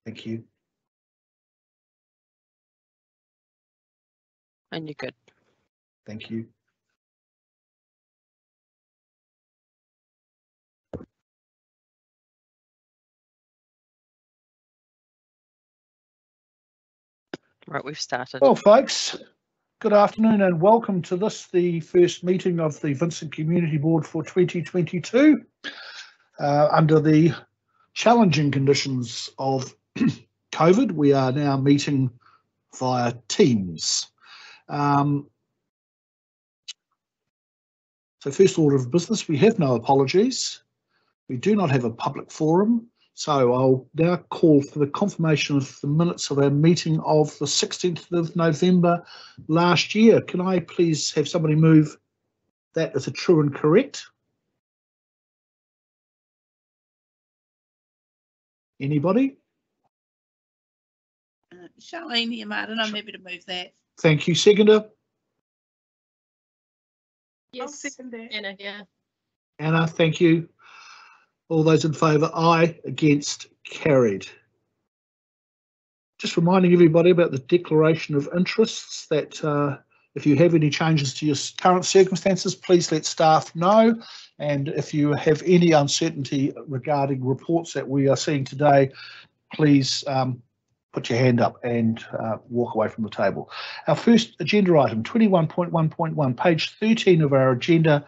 Thank you. And you're good. Thank you. Right, we've started. Well, folks, good afternoon and welcome to this, the first meeting of the Vincent Community Board for 2022 under the challenging conditions of COVID. We are now meeting via Teams. So first order of business, we have no apologies. We do not have a public forum. So I'll now call for the confirmation of the minutes of our meeting of the 16th of November last year. Can I please have somebody move that as a true and correct? Anybody? Charlene here, Martin. I'm happy to move that. Thank you. Seconder? Yes. I'll second that. Anna, yeah. Anna, thank you. All those in favour, aye. Against, carried. Just reminding everybody about the declaration of interests that if you have any changes to your current circumstances, please let staff know. And if you have any uncertainty regarding reports that we are seeing today, please put your hand up and walk away from the table. Our first agenda item, 21.1.1, page 13 of our agenda.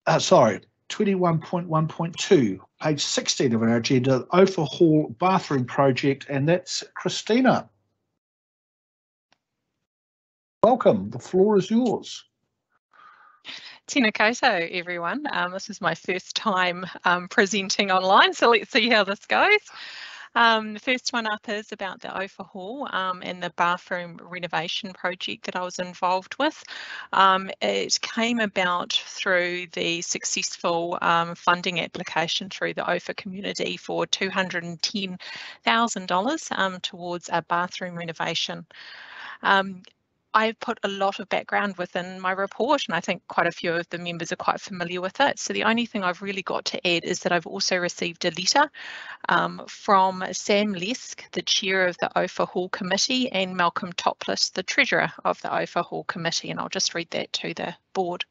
21.1.2, page 16 of our agenda, Ophir Hall bathroom project, and that's Christina. Welcome, the floor is yours. Tēnā koutou, everyone. This is my first time presenting online, so let's see how this goes. The first one up is about the Ophir Hall and the bathroom renovation project that I was involved with. It came about through the successful funding application through the Ophir community for $210,000 towards a bathroom renovation. I put a lot of background within my report, and I think quite a few of the members are quite familiar with it. So the only thing I've really got to add is that I've also received a letter from Sam Lesk, the chair of the Ophir Hall Committee, and Malcolm Topless, the treasurer of the Ophir Hall Committee, and I'll just read that to the board.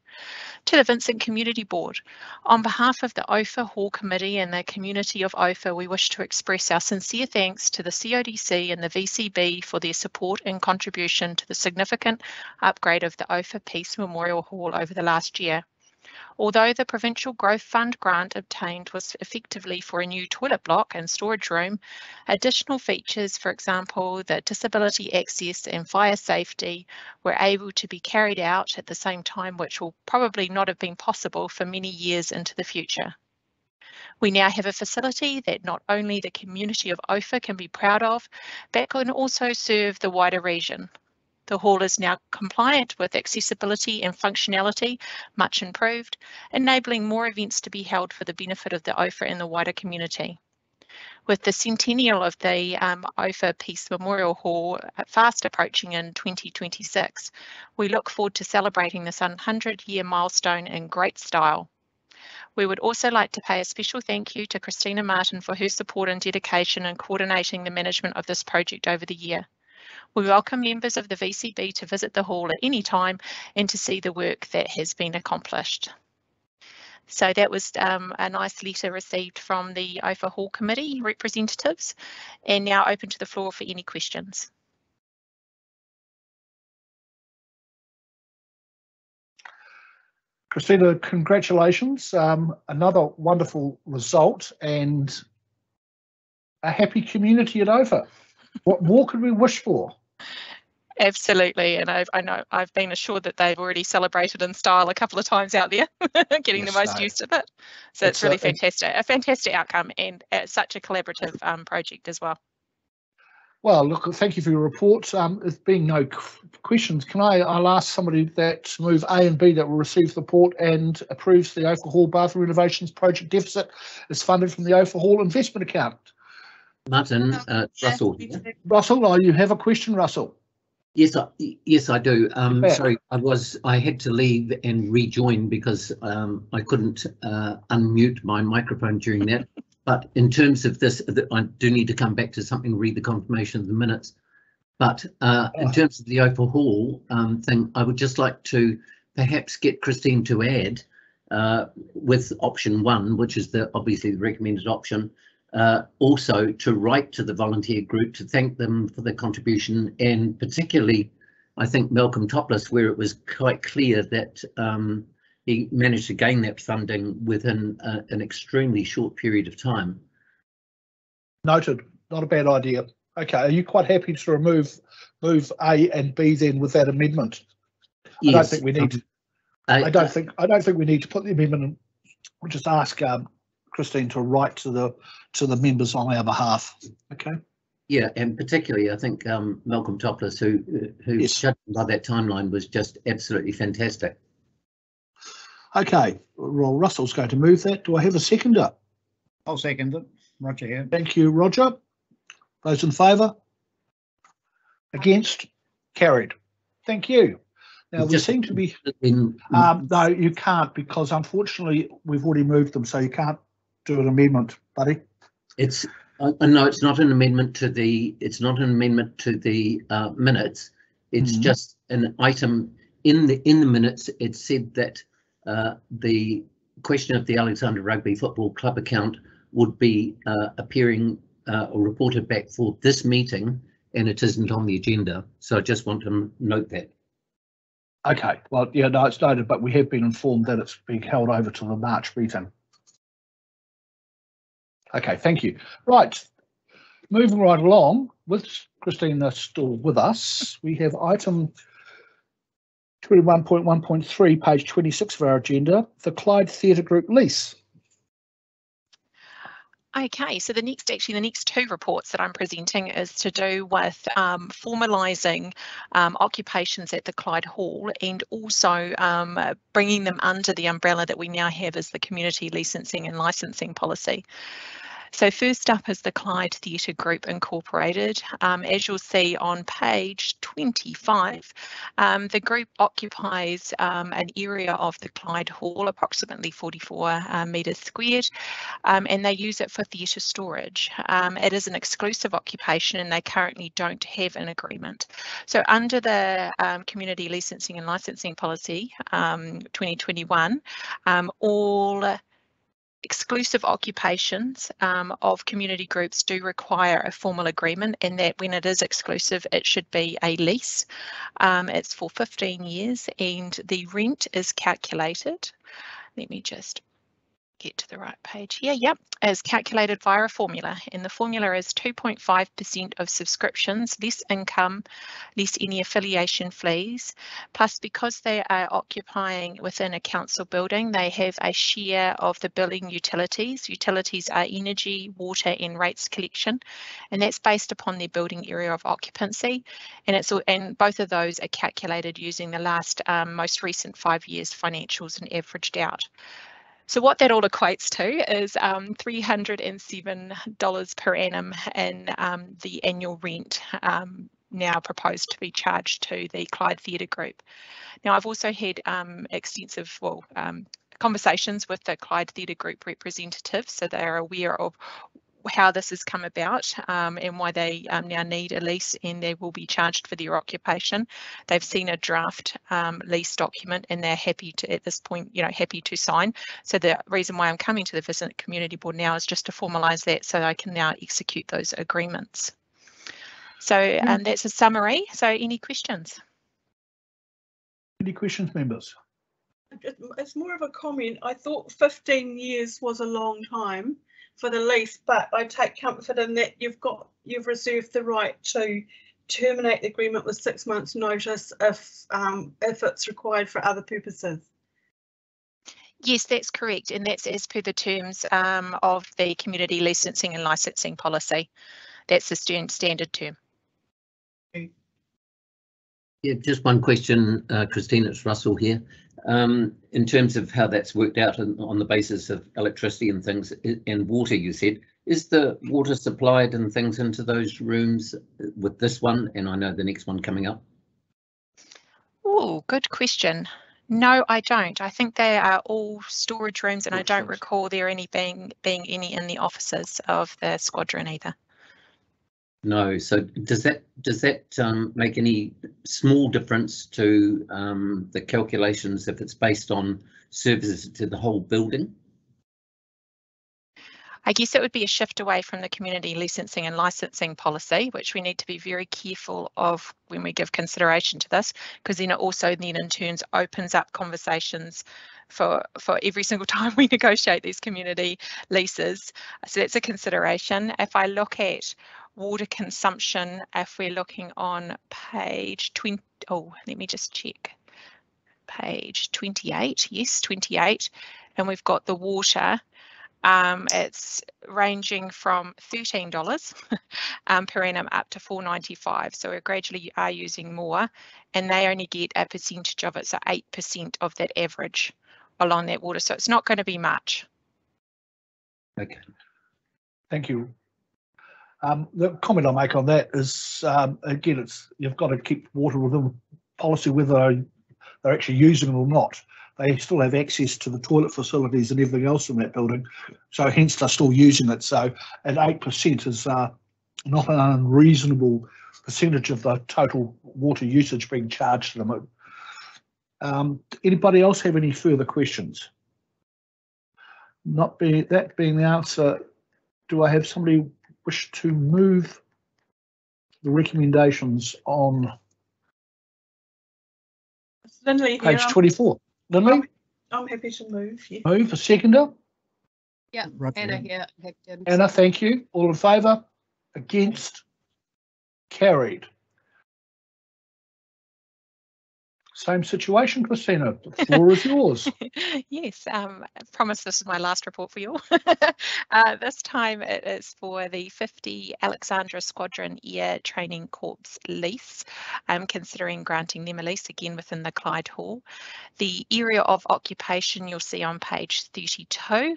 To the Vincent Community Board. On behalf of the Ophir Hall Committee and the community of Ophir, we wish to express our sincere thanks to the CODC and the VCB for their support and contribution to the significant upgrade of the Ophir Peace Memorial Hall over the last year. Although the Provincial Growth Fund grant obtained was effectively for a new toilet block and storage room, additional features, for example, the disability access and fire safety, were able to be carried out at the same time, which will probably not have been possible for many years into the future. We now have a facility that not only the community of Ophir can be proud of, but can also serve the wider region. The hall is now compliant with accessibility and functionality, much improved, enabling more events to be held for the benefit of the Ophir and the wider community. With the centennial of the Ophir Peace Memorial Hall fast approaching in 2026, we look forward to celebrating this 100-year milestone in great style. We would also like to pay a special thank you to Christina Martin for her support and dedication in coordinating the management of this project over the year. We welcome members of the VCB to visit the hall at any time and to see the work that has been accomplished. So that was a nice letter received from the Ophir Hall Committee representatives, and now open to the floor for any questions. Christina, congratulations. Another wonderful result and a happy community at Ophir. What more could we wish for? Absolutely, and I know I've been assured that they've already celebrated in style a couple of times out there, getting the most use of it. So it's really fantastic, a fantastic outcome, and such a collaborative project as well. Well, look, thank you for your report. There being no questions, I'll ask somebody that move A and B that will receive the report and approves the Ophir Hall bathroom renovations project deficit is funded from the Ophir Hall investment account. Martin, Russell. Russell, you have a question, Russell? Yes, I do. Sorry, I had to leave and rejoin because I couldn't unmute my microphone during that. But in terms of this, I do need to come back to something, read the confirmation of the minutes. But in terms of the overhaul thing, I would just like to perhaps get Christine to add with option 1, which is obviously the recommended option, also to write to the volunteer group to thank them for their contribution, and particularly I think Malcolm Topless, where it was quite clear that he managed to gain that funding within an extremely short period of time. Noted. Not a bad idea. Okay, are you quite happy to remove A and B then with that amendment? Yes. I don't think we need. I don't think we need to put the amendment in. We'll just ask Christine to write to the members on our behalf. Okay. Yeah, and particularly I think Malcolm Topless, who yes. judging by that timeline, was just absolutely fantastic. Okay, well, Russell's going to move that. Do I have a seconder? I'll second it. Roger here. Thank you, Roger. Those in favour? Against? Carried. Thank you. Now, we seem to be... no, you can't, because unfortunately we've already moved them, so you can't do an amendment, buddy. It's no, it's not an amendment to the. It's not an amendment to the minutes. It's just an item in the minutes. It said that the question of the Alexandra Rugby Football Club account would be appearing or reported back for this meeting, and it isn't on the agenda. So I just want to note that. Okay, well, yeah, no, it's noted, but we have been informed that it's being held over to the March meeting. Okay, thank you. Right, moving right along, with Christina still with us, we have item 21.1.3, page 26 of our agenda, the Clyde Theatre Group lease. Okay, so the next two reports that I'm presenting is to do with formalising occupations at the Clyde Hall, and also bringing them under the umbrella that we now have as the Community Licensing and Licensing Policy. So first up is the Clyde Theatre Group Incorporated. As you'll see on page 25, the group occupies an area of the Clyde Hall, approximately 44 metres squared, and they use it for theatre storage. It is an exclusive occupation and they currently don't have an agreement. So under the Community Licensing and Licensing Policy 2021, all exclusive occupations of community groups do require a formal agreement, and that when it is exclusive it should be a lease. It's for 15 years and the rent is calculated. Let me just get to the right page here. Yep, is calculated via a formula, and the formula is 2.5% of subscriptions, less income, less any affiliation fees, plus because they are occupying within a council building, they have a share of the billing utilities. Utilities are energy, water and rates collection, and that's based upon their building area of occupancy, and both of those are calculated using the last most recent 5 years financials and averaged out. So what that all equates to is $307 per annum in the annual rent now proposed to be charged to the Clyde Theatre Group. Now, I've also had extensive conversations with the Clyde Theatre Group representatives, so they are aware of how this has come about and why they now need a lease, and they will be charged for their occupation. They've seen a draft lease document and they're happy to, at this point, happy to sign. So the reason why I'm coming to the Vincent Community Board now is just to formalise that so I can now execute those agreements. So that's a summary. So any questions? Any questions, members? It's more of a comment. I thought 15 years was a long time for the lease, but I take comfort in that you've reserved the right to terminate the agreement with 6 months' notice if it's required for other purposes. Yes, that's correct, and that's as per the terms of the Community Licensing and Licensing Policy. That's the standard term. Yeah, just one question, Christine, it's Russell here. In terms of how that's worked out on the basis of electricity and things and water, you said, is the water supplied and things into those rooms with this one? And I know the next one coming up. Oh, good question. No, I don't. I think they are all storage rooms, and I don't Storage rooms. recall there being any in the offices of the squadron either. No. So does that make any small difference to the calculations if it's based on services to the whole building? I guess it would be a shift away from the community licensing and licensing policy, which we need to be very careful of when we give consideration to this, because then it also then in turn opens up conversations for every single time we negotiate these community leases. So that's a consideration. If I look at water consumption, if we're looking on page 20, oh, let me just check. Page 28, yes, 28, and we've got the water. It's ranging from $13 per annum up to $4.95. So we gradually are using more, and they only get a percentage of it, so 8% of that average along that water. So it's not going to be much. Okay. Thank you. The comment I make on that is, again, you've got to keep water within policy, whether they're actually using it or not. They still have access to the toilet facilities and everything else in that building, so hence they're still using it. So at 8% is not an unreasonable percentage of the total water usage being charged to them. Anybody else have any further questions? That being the answer, do I have somebody wish to move the recommendations on Lindley page here. 24? Lindley, I'm happy to move. Yeah. move. A seconder. Yeah, Roger Anna here. here. Anna, thank you. All in favour? Against? Carried. Same situation, Christina. The floor is yours. Yes, I promise this is my last report for you all. This time it is for the 50 Alexandra Squadron Air Training Corps lease. I'm considering granting them a lease again within the Clyde Hall. The area of occupation you'll see on page 32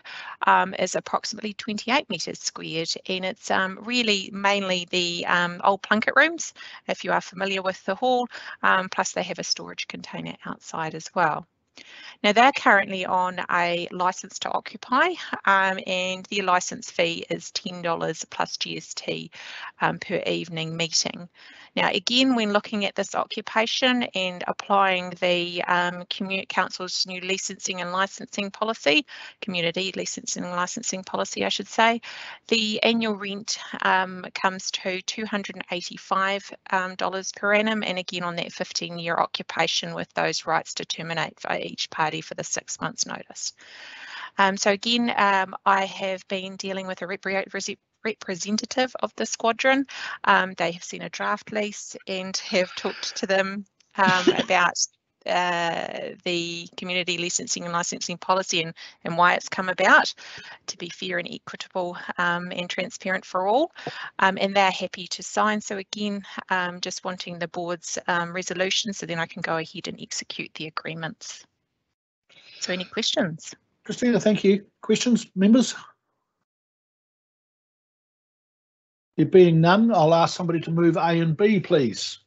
is approximately 28 metres squared, and it's really mainly the old plunket rooms, if you are familiar with the hall, plus they have a storage container outside as well. Now they're currently on a license to occupy, and their license fee is $10 plus GST per evening meeting. Now again, when looking at this occupation and applying the Community Council's new licensing and licensing policy, community licensing and licensing policy I should say, the annual rent comes to $285 per annum, and again on that 15-year occupation with those rights to terminate for each party for the 6 months notice. So again, I have been dealing with a representative of the squadron. They have seen a draft lease and have talked to them about the community licensing and licensing policy and why it's come about to be fair and equitable and transparent for all, and they're happy to sign. So again, just wanting the board's resolution so then I can go ahead and execute the agreements. So any questions? Christina, thank you. Questions, members? There being none, I'll ask somebody to move A and B, please.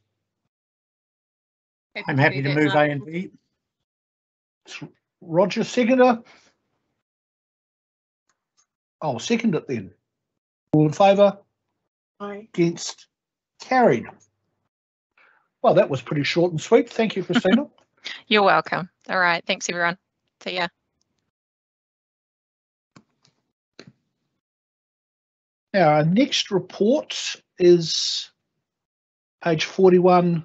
I'm happy to move A and B. Roger, seconder. I'll second it then. All in favour? Aye. Against? Carried. Well, that was pretty short and sweet. Thank you, Christina. You're welcome. All right. Thanks, everyone. See ya. Now, our next report is page 41,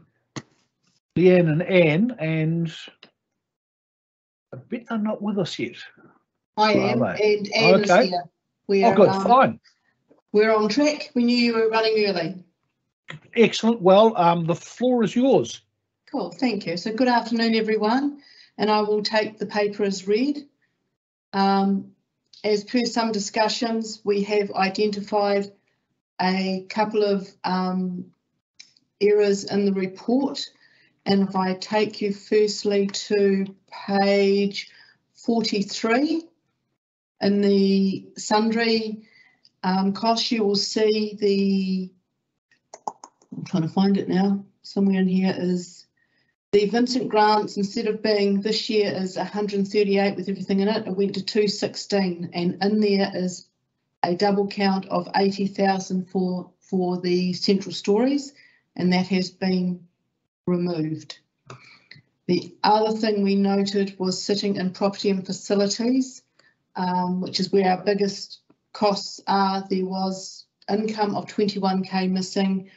Leanne and Anne, and I bet they're not with us yet. I Where am, are they? and Anne is Okay. here. Oh, good, fine. We're on track. We knew you were running early. Excellent. Well, the floor is yours. Cool, thank you. So good afternoon, everyone, and I will take the paper as read. As per some discussions, we have identified a couple of errors in the report, and if I take you firstly to page 43 in the sundry costs, you will see the, I'm trying to find it now, somewhere in here is The Vincent grants, instead of being this year is 138 with everything in it, it went to 216, and in there is a double count of 80,000 for the central stories, and that has been removed. The other thing we noted was sitting in property and facilities, which is where our biggest costs are. There was income of 21k missing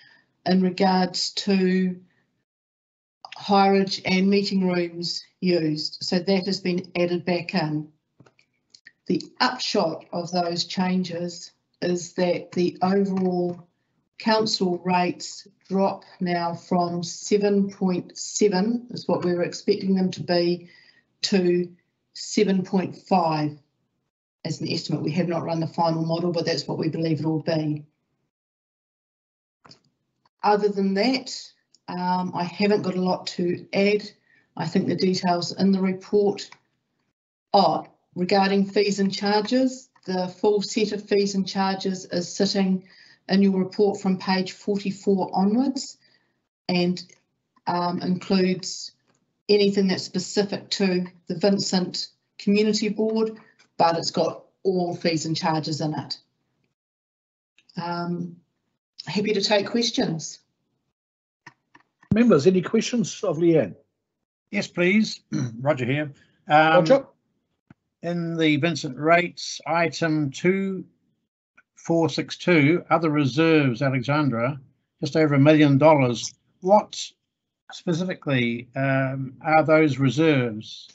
in regards to hireage and meeting rooms used, so that has been added back in. The upshot of those changes is that the overall council rates drop now from 7.7 is what we were expecting them to be to 7.5 as an estimate. We have not run the final model, but that's what we believe it will be. Other than that, I haven't got a lot to add. I think the details in the report. Regarding fees and charges, the full set of fees and charges is sitting in your report from page 44 onwards, and includes anything that's specific to the Vincent Community Board, but it's got all fees and charges in it. Happy to take questions. Members, any questions of Leanne? Yes, please. Roger here. Roger? In the Vincent rates, item 2462, other reserves, Alexandra, just over $1 million. What specifically are those reserves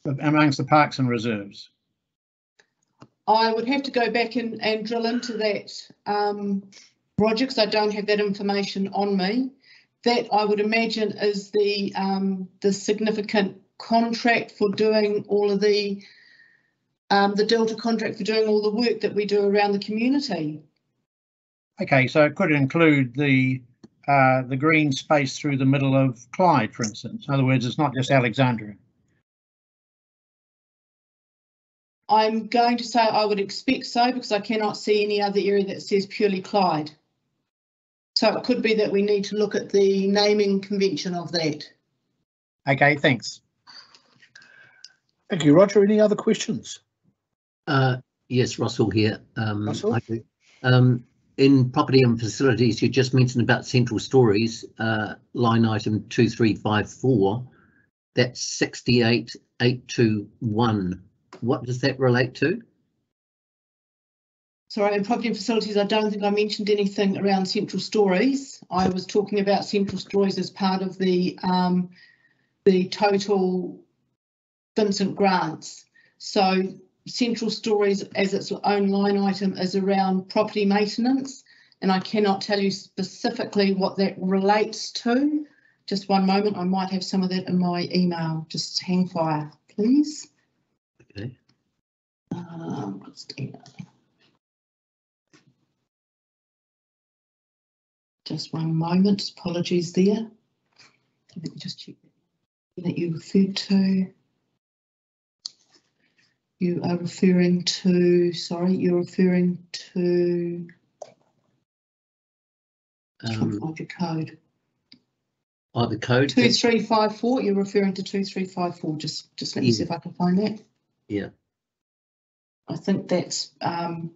amongst the parks and reserves? I would have to go back and drill into that, Roger, because I don't have that information on me. That I would imagine is the significant contract for doing all of the Delta contract for doing all the work that we do around the community. Okay, so it could include the green space through the middle of Clyde, for instance. In other words, it's not just Alexandria. I'm going to say I would expect so, because I cannot see any other area that says purely Clyde. So it could be that we need to look at the naming convention of that. Okay, thanks. Thank you, Roger. Any other questions? Yes, Russell here. Russell? I do. In property and facilities, you just mentioned about central stories, line item 2354. That's 68,821. What does that relate to? Sorry, in property and facilities, I don't think I mentioned anything around central stories. I was talking about central stories as part of the total Vincent grants. So central stories as its own line item is around property maintenance, and I cannot tell you specifically what that relates to. Just one moment, I might have some of that in my email. Just hang fire, please. Okay. Just one moment, apologies there. Let me just check that you referred to. You are referring to, sorry, you're referring to, find your code. Oh, the code? 2354, you're referring to 2354, just let me see if I can find that. Yeah. I think that's, I'm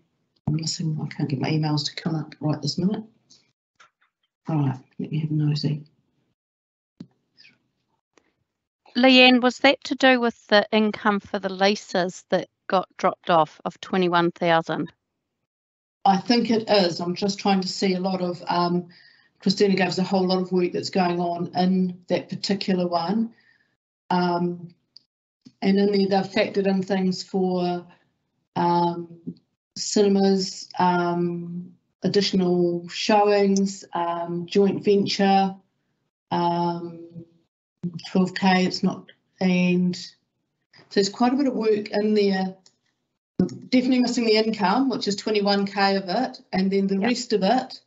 missing, I can't get my emails to come up right this minute. All right, let me have a nosy. Leanne, was that to do with the income for the leases that got dropped off of 21,000? I think it is. I'm just trying to see a lot of, Christina gave us a whole lot of work that's going on in that particular one. And in there, they've factored in things for cinemas, additional showings, joint venture, 12k, it's not, and so there's quite a bit of work in there. Definitely missing the income, which is 21k of it, and then the rest of it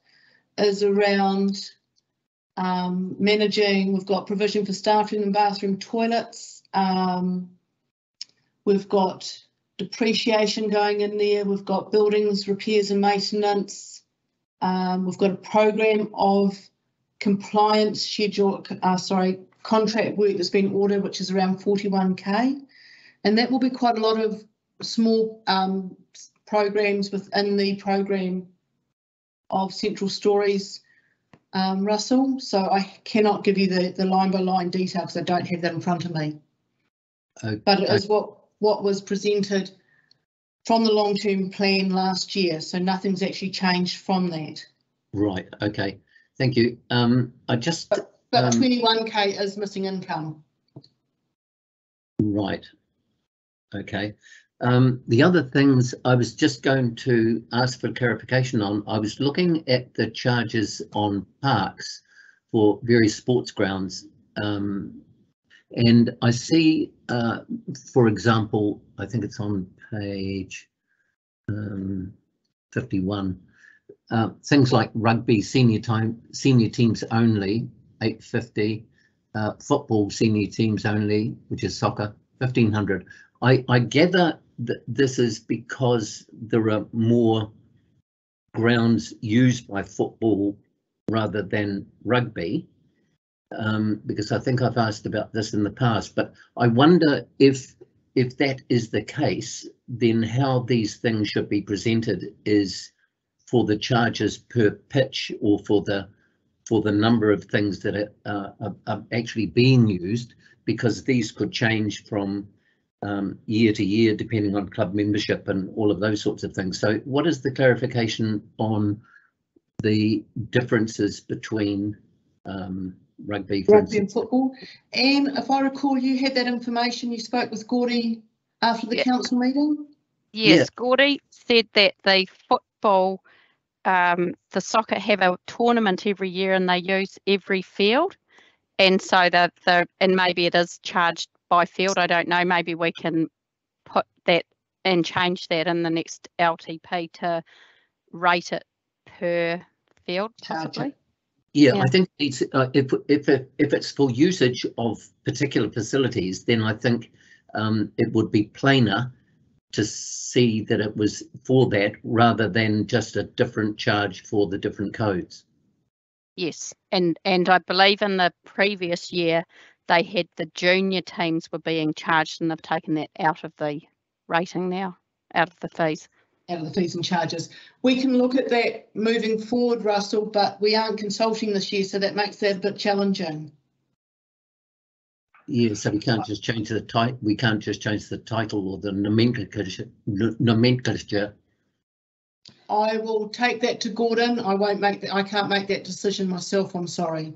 is around managing. We've got provision for staff room and bathroom toilets. We've got depreciation going in there. We've got buildings repairs and maintenance. We've got a program of compliance schedule, contract work that's been ordered, which is around 41k, and that will be quite a lot of small programs within the program of Central Stories, Russell. So I cannot give you the line by line detail because I don't have that in front of me. But it is what was presented from the long-term plan last year, so nothing's actually changed from that. Right, okay, thank you. I just... But 21k is missing income. Right, okay. The other things I was just going to ask for clarification on, I was looking at the charges on parks for various sports grounds, and I see, for example, I think it's on page 51, things like rugby senior teams only, 850, football senior teams only, which is soccer, 1500. I gather that this is because there are more grounds used by football rather than rugby, because I think I've asked about this in the past, but I wonder if that is the case, then how these things should be presented is for the charges per pitch or for the number of things that are actually being used, because these could change from year to year depending on club membership and all of those sorts of things. So what is the clarification on the differences between rugby and football? And if I recall, you had that information, you spoke with Gordy after the council meeting? Yes, Yeah. Gordy said that the football, the soccer have a tournament every year and they use every field, and so and maybe it is charged by field, I don't know, maybe we can put that and change that in the next LTP to rate it per field, possibly. Yeah, Yeah. I think it's, if it's for usage of particular facilities, then I think it would be plainer to see that it was for that rather than just a different charge for the different codes. Yes, and I believe in the previous year they had the junior teams were being charged, and they've taken that out of the rating now, out of the fees. Out of the fees and charges. We can look at that moving forward, Russell, but we aren't consulting this year, so that makes that a bit challenging. Yeah, so we can't just change the title. We can't just change the title or the nomenclature. I will take that to Gordon. I can't make that decision myself. I'm sorry.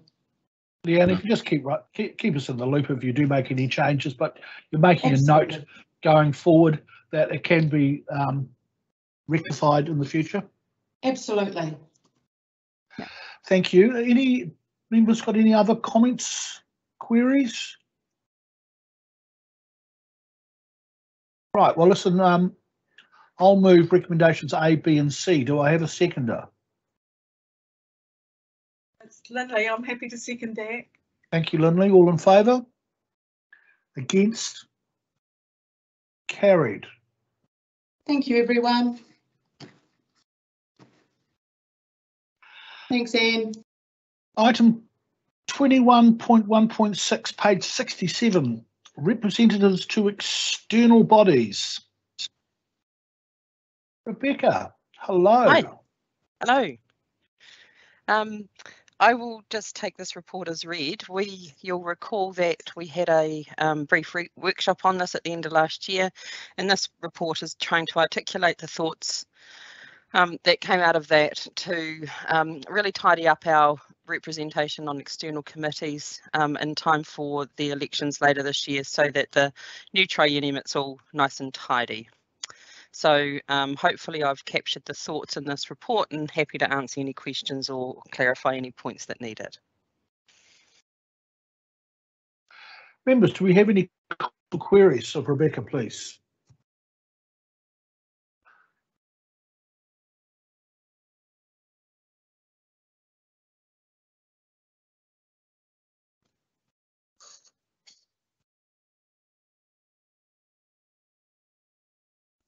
Yeah, and if you just keep us in the loop if you do make any changes, but you're making Absolutely. a note going forward that it can be rectified in the future. Absolutely. Thank you. Any members got any other comments, queries? Right, well, listen, I'll move recommendations A, B and C. Do I have a seconder? It's Lindley. I'm happy to second that. Thank you, Lindley. All in favour? Against? Carried. Thank you, everyone. Thanks, Anne. Item 21.1.6, page 67, representatives to external bodies. Rebecca, hello. Hi. Hello. I will just take this report as read. You'll recall that we had a brief workshop on this at the end of last year, and this report is trying to articulate the thoughts that came out of that to really tidy up our representation on external committees in time for the elections later this year, so that the new triennium it's all nice and tidy. So hopefully I've captured the thoughts in this report and happy to answer any questions or clarify any points that needed. Members, do we have any queries of Rebecca, please?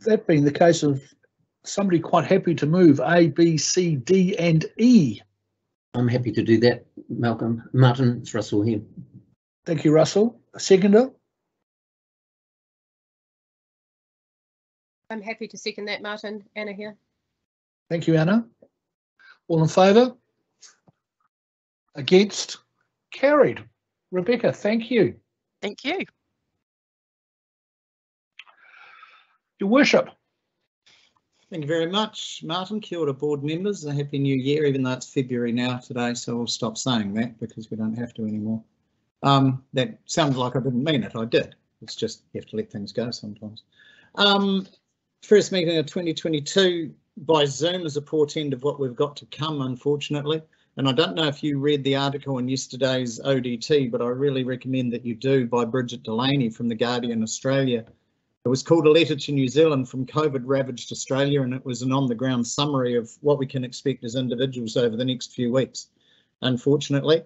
That being the case of somebody quite happy to move A, B, C, D and E. I'm happy to do that, Malcolm. Martin, it's Russell here. Thank you, Russell. A seconder? I'm happy to second that, Martin. Anna here. Thank you, Anna. All in favour? Against? Carried. Rebecca, thank you. Thank you. Your Worship. Thank you very much, Martin. Kia ora, board members. A happy new year, even though it's February now today, so we'll stop saying that because we don't have to anymore. That sounded like I didn't mean it. I did. It's just you have to let things go sometimes. First meeting of 2022 by Zoom is a portent of what we've got to come, unfortunately. And I don't know if you read the article in yesterday's ODT, but I really recommend that you do, by Bridget Delaney from The Guardian Australia. It was called A Letter to New Zealand from COVID-Ravaged Australia, and it was an on-the-ground summary of what we can expect as individuals over the next few weeks, unfortunately.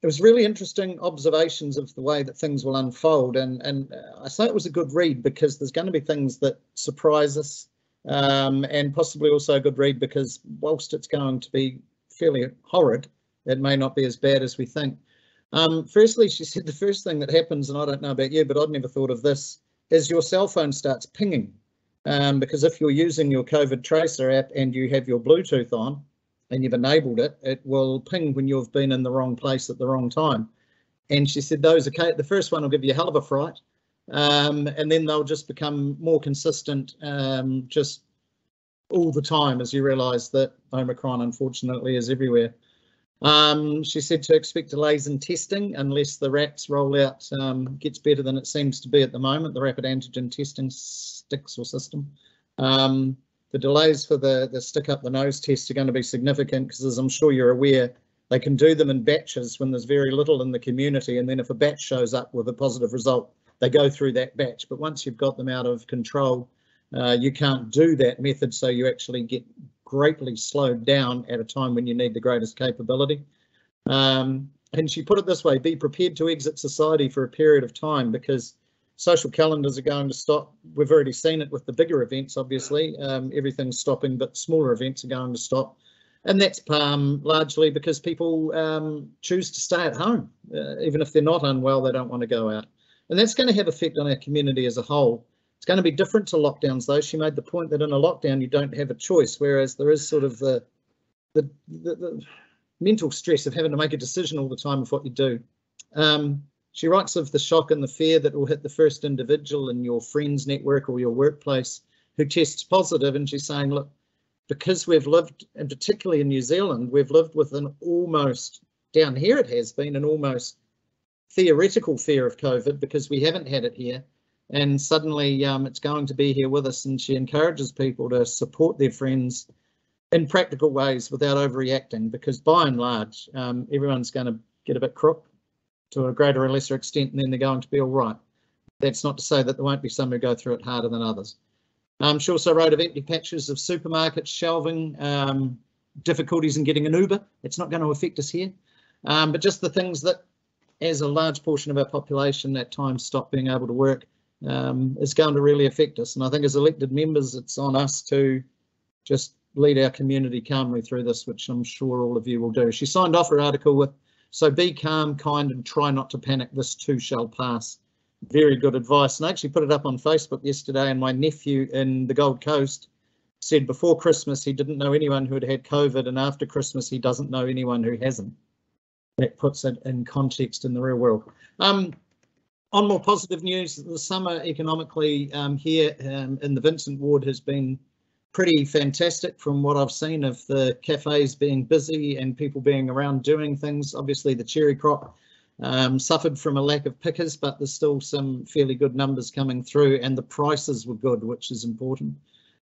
It was really interesting observations of the way that things will unfold, and I say it was a good read because there's going to be things that surprise us, and possibly also a good read because whilst it's going to be fairly horrid, it may not be as bad as we think. Firstly, she said the first thing that happens, and I don't know about you, but I'd never thought of this, is your cell phone starts pinging, because if you're using your COVID Tracer app and you have your Bluetooth on, and you've enabled it, it will ping when you've been in the wrong place at the wrong time. And she said those, okay, the first one will give you a hell of a fright, and then they'll just become more consistent just all the time as you realise that Omicron, unfortunately, is everywhere. She said to expect delays in testing unless the RATS rollout gets better than it seems to be at the moment, the rapid antigen testing sticks or system. The delays for the stick up the nose test are going to be significant because, as I'm sure you're aware, they can do them in batches when there's very little in the community, and then if a batch shows up with a positive result, they go through that batch. But once you've got them out of control, you can't do that method, so you actually get greatly slowed down at a time when you need the greatest capability. And she put it this way: be prepared to exit society for a period of time because social calendars are going to stop. We've already seen it with the bigger events, obviously. Everything's stopping, but smaller events are going to stop. And that's largely because people choose to stay at home. Even if they're not unwell, they don't want to go out. And that's going to have effect on our community as a whole. It's going to be different to lockdowns, though. She made the point that in a lockdown, you don't have a choice, whereas there is sort of the mental stress of having to make a decision all the time of what you do. She writes of the shock and the fear that will hit the first individual in your friends network or your workplace who tests positive, and she's saying, look, because we've lived, and particularly in New Zealand, we've lived with an almost, down here it has been, an almost theoretical fear of COVID because we haven't had it here, and suddenly it's going to be here with us, and she encourages people to support their friends in practical ways without overreacting, because by and large, everyone's going to get a bit crook to a greater or lesser extent, and then they're going to be all right. That's not to say that there won't be some who go through it harder than others. She also wrote of empty patches of supermarkets, shelving, difficulties in getting an Uber. It's not going to affect us here, but just the things that, as a large portion of our population at times stop being able to work, is going to really affect us. And I think as elected members, it's on us to just lead our community calmly through this, which I'm sure all of you will do. She signed off her article with, so be calm, kind, and try not to panic. This too shall pass. Very good advice. And I actually put it up on Facebook yesterday, and my nephew in the Gold Coast said before Christmas he didn't know anyone who had had COVID, and after Christmas he doesn't know anyone who hasn't. That puts it in context in the real world. On more positive news, the summer economically here in the Vincent ward has been pretty fantastic from what I've seen of the cafes being busy and people being around doing things. Obviously the cherry crop suffered from a lack of pickers, but there's still some fairly good numbers coming through, and the prices were good, which is important.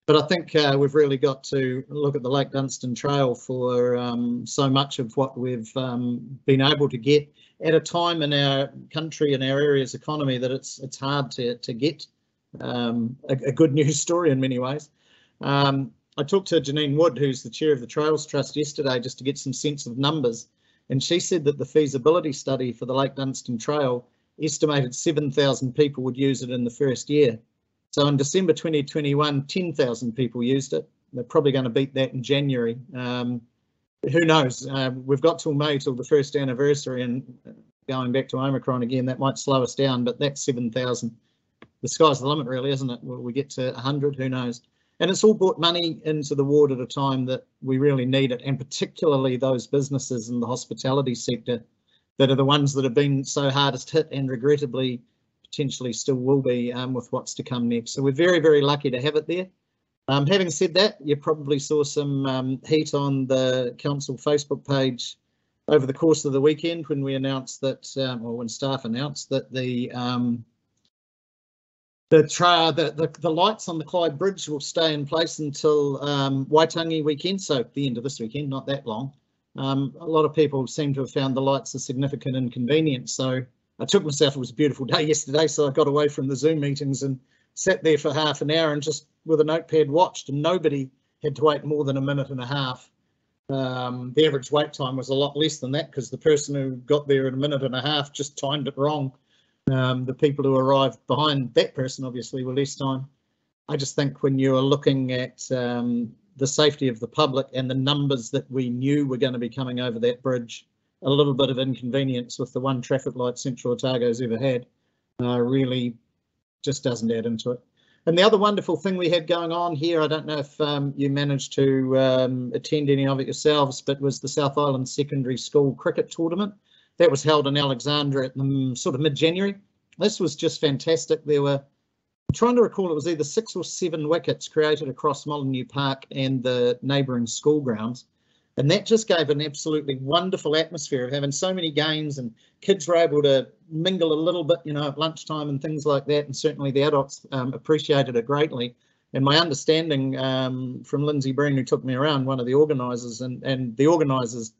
But I think we've really got to look at the Lake Dunstan Trail for so much of what we've been able to get at a time in our country and our area's economy that it's hard to get a good news story in many ways. I talked to Janine Wood, who's the chair of the Trails Trust, yesterday just to get some sense of numbers, and she said that the feasibility study for the Lake Dunstan Trail estimated 7,000 people would use it in the first year. So in December 2021, 10,000 people used it. They're probably going to beat that in January. Who knows? We've got till May, till the first anniversary, and going back to Omicron again, that might slow us down, but that's 7,000. The sky's the limit, really, isn't it? Will we get to 100? Who knows? And it's all brought money into the ward at a time that we really need it, and particularly those businesses in the hospitality sector that are the ones that have been so hardest hit and regrettably potentially still will be with what's to come next. So we're very, very lucky to have it there. Having said that, you probably saw some heat on the council Facebook page over the course of the weekend when we announced that, or when staff announced that the lights on the Clyde Bridge will stay in place until Waitangi weekend, so the end of this weekend, not that long. A lot of people seem to have found the lights a significant inconvenience, so I took myself, it was a beautiful day yesterday, so I got away from the Zoom meetings and sat there for half an hour and just with a notepad watched, and nobody had to wait more than a minute and a half. The average wait time was a lot less than that because the person who got there in a minute and a half just timed it wrong. The people who arrived behind that person obviously were less time. I just think when you're looking at the safety of the public and the numbers that we knew were going to be coming over that bridge, a little bit of inconvenience with the one traffic light Central Otago's ever had really just doesn't add into it. And the other wonderful thing we had going on here, I don't know if you managed to attend any of it yourselves, but was the South Island Secondary School Cricket Tournament. That was held in Alexandra at the sort of mid-January. This was just fantastic. There were, I'm trying to recall, it was either 6 or 7 wickets created across Molyneux Park and the neighbouring school grounds. And that just gave an absolutely wonderful atmosphere of having so many games, and kids were able to mingle a little bit, you know, at lunchtime and things like that. And certainly the adults appreciated it greatly. And my understanding from Lindsay Breen, who took me around, one of the organisers, and the organisers,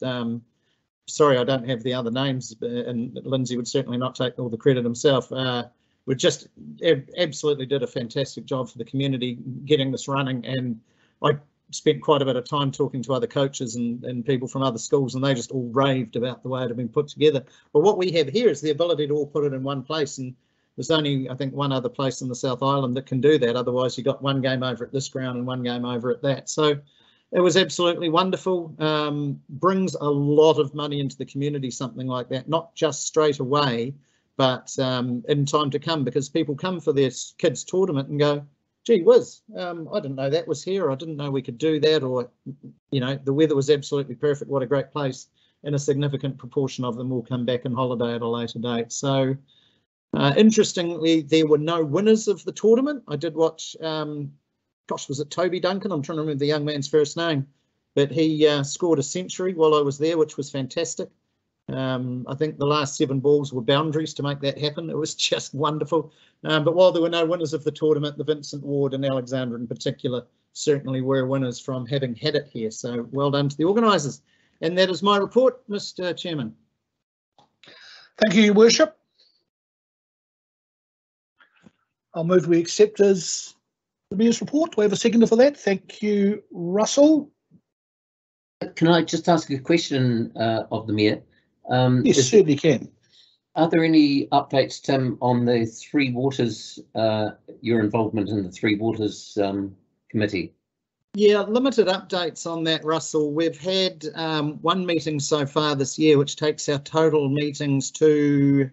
sorry, I don't have the other names, and Lindsay would certainly not take all the credit himself. We just absolutely did a fantastic job for the community getting this running. And I spent quite a bit of time talking to other coaches and people from other schools, and they just all raved about the way it had been put together. But what we have here is the ability to all put it in one place, and there's only, I think, one other place in the South Island that can do that. Otherwise, you got one game over at this ground and one game over at that. So it was absolutely wonderful. Brings a lot of money into the community, something like that, not just straight away, but in time to come, because people come for their kids' tournament and go, gee whiz, I didn't know that was here, or I didn't know we could do that, or, you know, the weather was absolutely perfect, what a great place, and a significant proportion of them will come back and holiday at a later date. So interestingly, there were no winners of the tournament. I did watch, gosh, was it Toby Duncan? I'm trying to remember the young man's first name, but he scored a century while I was there, which was fantastic. I think the last 7 balls were boundaries to make that happen. It was just wonderful. But while there were no winners of the tournament, the Vincent ward and Alexandra in particular certainly were winners from having had it here. So well done to the organisers. And that is my report, Mr. Chairman. Thank you, Your Worship. I'll move we accept as the Mayor's report. Do we have a seconder for that? Thank you, Russell. Can I just ask a question of the Mayor? Yes, certainly can. Are there any updates, Tim, on the Three Waters, your involvement in the Three Waters committee? Yeah, limited updates on that, Russell. We've had 1 meeting so far this year, which takes our total meetings to,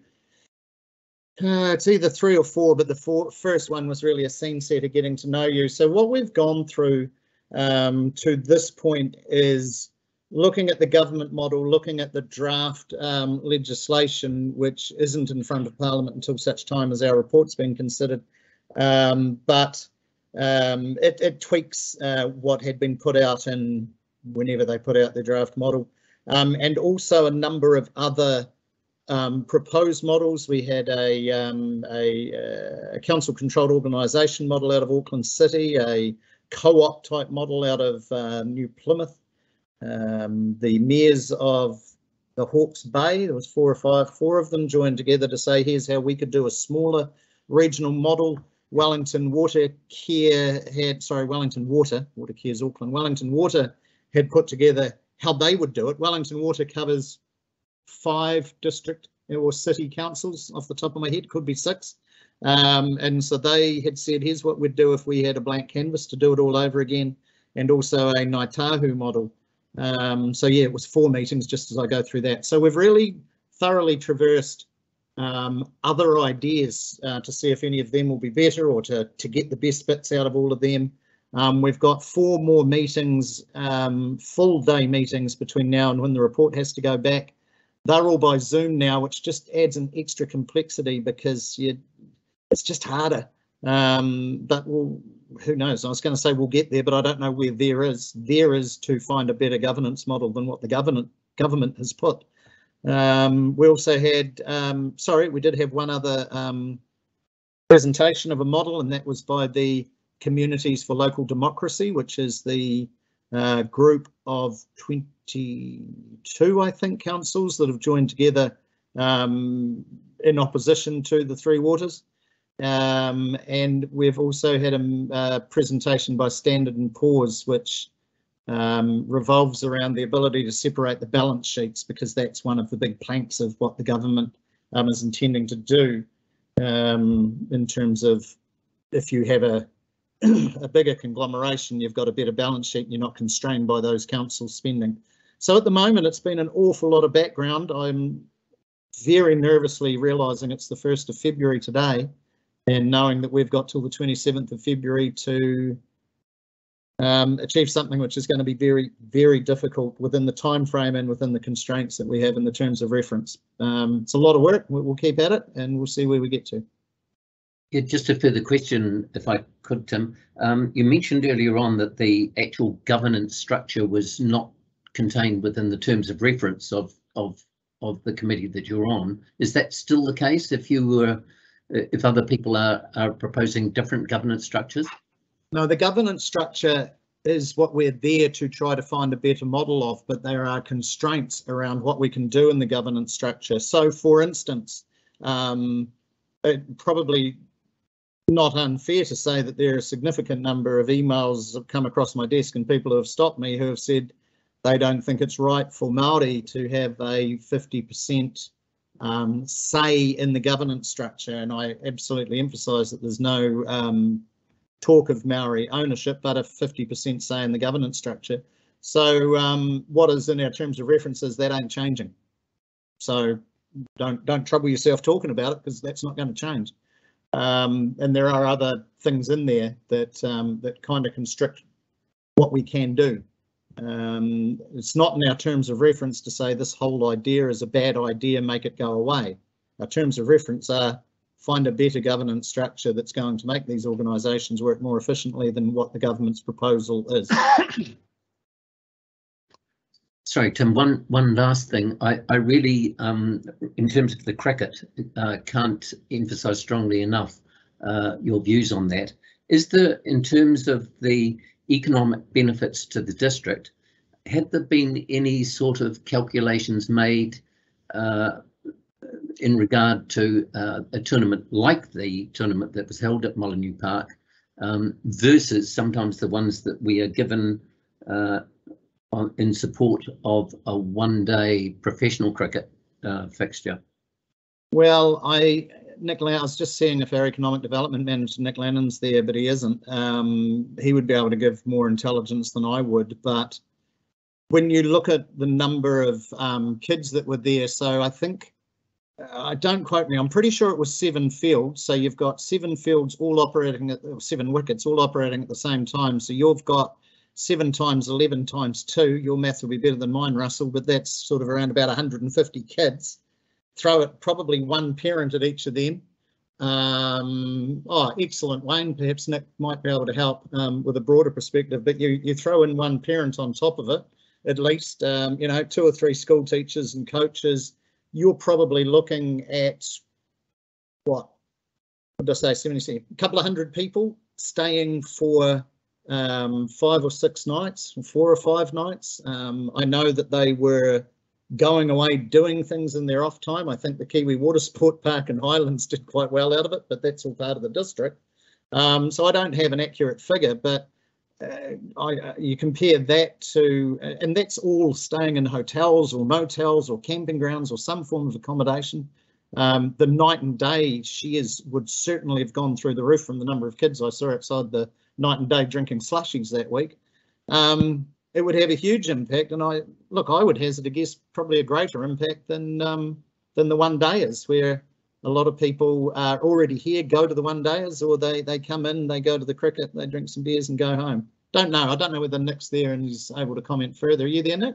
it's either 3 or 4, but the first one was really a scene setter, getting to know you. So what we've gone through to this point is looking at the government model, looking at the draft legislation, which isn't in front of Parliament until such time as our report's been considered, but it tweaks what had been put out in whenever they put out their draft model, and also a number of other proposed models. We had a council-controlled organisation model out of Auckland City, a co-op type model out of New Plymouth. The mayors of the Hawke's Bay, there was 4 or 5, 4 of them joined together to say, here's how we could do a smaller regional model. Wellington Water Care's Auckland. Wellington Water had put together how they would do it. Wellington Water covers 5 district or city councils off the top of my head, could be 6. And so they had said, here's what we'd do if we had a blank canvas to do it all over again, and also a Ngāi Tahu model. So yeah, it was 4 meetings just as I go through that. So we've really thoroughly traversed other ideas to see if any of them will be better, or to get the best bits out of all of them. We've got 4 more meetings, full day meetings between now and when the report has to go back. They're all by Zoom now, which just adds an extra complexity because it's just harder. But who knows? I was going to say we'll get there, but I don't know where there is. There is to find a better governance model than what the government has put. We also had, we did have one other presentation of a model, and that was by the Communities for Local Democracy, which is the group of 22, I think, councils that have joined together in opposition to the Three Waters. And we've also had a presentation by Standard & Poor's, which revolves around the ability to separate the balance sheets, because that's one of the big planks of what the government is intending to do, in terms of if you have a bigger conglomeration, you've got a better balance sheet and you're not constrained by those councils spending. So at the moment, it's been an awful lot of background. I'm very nervously realising it's the 1st of February today, and knowing that we've got till the 27th of February to achieve something which is going to be very, very difficult within the time frame and within the constraints that we have in the terms of reference. It's a lot of work. We'll keep at it and we'll see where we get to. Yeah, just a further question, if I could, Tim. You mentioned earlier on that the actual governance structure was not contained within the terms of reference of the committee that you're on. Is that still the case if other people are proposing different governance structures? No, the governance structure is what we're there to try to find a better model of, but there are constraints around what we can do in the governance structure. So, for instance, it probably not unfair to say that there are a significant number of emails that have come across my desk and people who have stopped me who have said they don't think it's right for Māori to have a 50% say in the governance structure. And I absolutely emphasise that there's no talk of Maori ownership, but a 50% say in the governance structure. So what is in our terms of references, that ain't changing. So don't trouble yourself talking about it, because that's not going to change. And there are other things in there that that kind of constrict what we can do. It's not in our terms of reference to say this whole idea is a bad idea, make it go away. Our terms of reference are find a better governance structure that's going to make these organisations work more efficiently than what the government's proposal is. Sorry, Tim, one last thing. I really, in terms of the cricket, can't emphasise strongly enough your views on that. Is there, in terms of the economic benefits to the district, had there been any sort of calculations made in regard to a tournament like the tournament that was held at Molyneux Park versus sometimes the ones that we are given in support of a one-day professional cricket fixture? Well, Nick Lannon, I was just seeing if our economic development manager, Nick Lannon's there, but he isn't. He would be able to give more intelligence than I would. But when you look at the number of kids that were there, so I think, don't quote me, I'm pretty sure it was 7 fields. So you've got 7 fields all operating at 7 wickets all operating at the same time. So you've got 7 times 11 times 2. Your maths will be better than mine, Russell, but that's sort of around about 150 kids. Throw it probably one parent at each of them. Excellent, Wayne. Perhaps Nick might be able to help with a broader perspective, but you throw in one parent on top of it, at least, 2 or 3 school teachers and coaches. You're probably looking at, what did I say, 70, a couple of hundred people staying for 5 or 6 nights, 4 or 5 nights. I know that they were going away doing things in their off time. I think the Kiwi Water Sport Park and Highlands did quite well out of it, but that's all part of the district. So I don't have an accurate figure, but you compare that to, and that's all staying in hotels or motels or camping grounds or some form of accommodation. The night and day shares would certainly have gone through the roof from the number of kids I saw outside the night and day drinking slushies that week. It would have a huge impact, and I would hazard a guess probably a greater impact than than the one-dayers, where a lot of people are already here, go to the one-dayers, or they come in, they go to the cricket, they drink some beers and go home. Don't know. I don't know whether Nick's there and he's able to comment further. Are you there, Nick?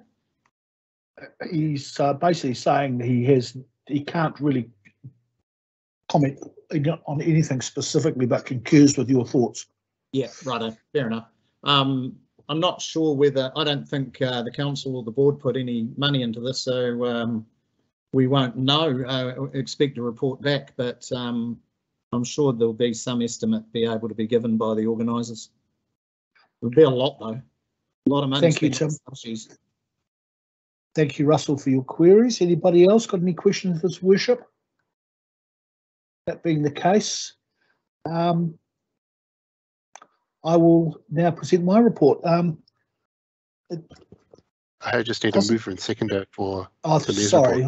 He's basically saying he can't really comment on anything specifically, but concurs with your thoughts. Yeah, righto, fair enough. I'm not sure whether, I don't think the council or the board put any money into this, so we won't know. Expect a report back, but I'm sure there'll be some estimate be able to be given by the organisers. It'll be a lot though, a lot of money. Thank you, Tim. Thank you, Russell, for your queries. Anybody else got any questions for His Worship? That being the case, I will now present my report. I just need a mover and seconder for the mayor's sorry.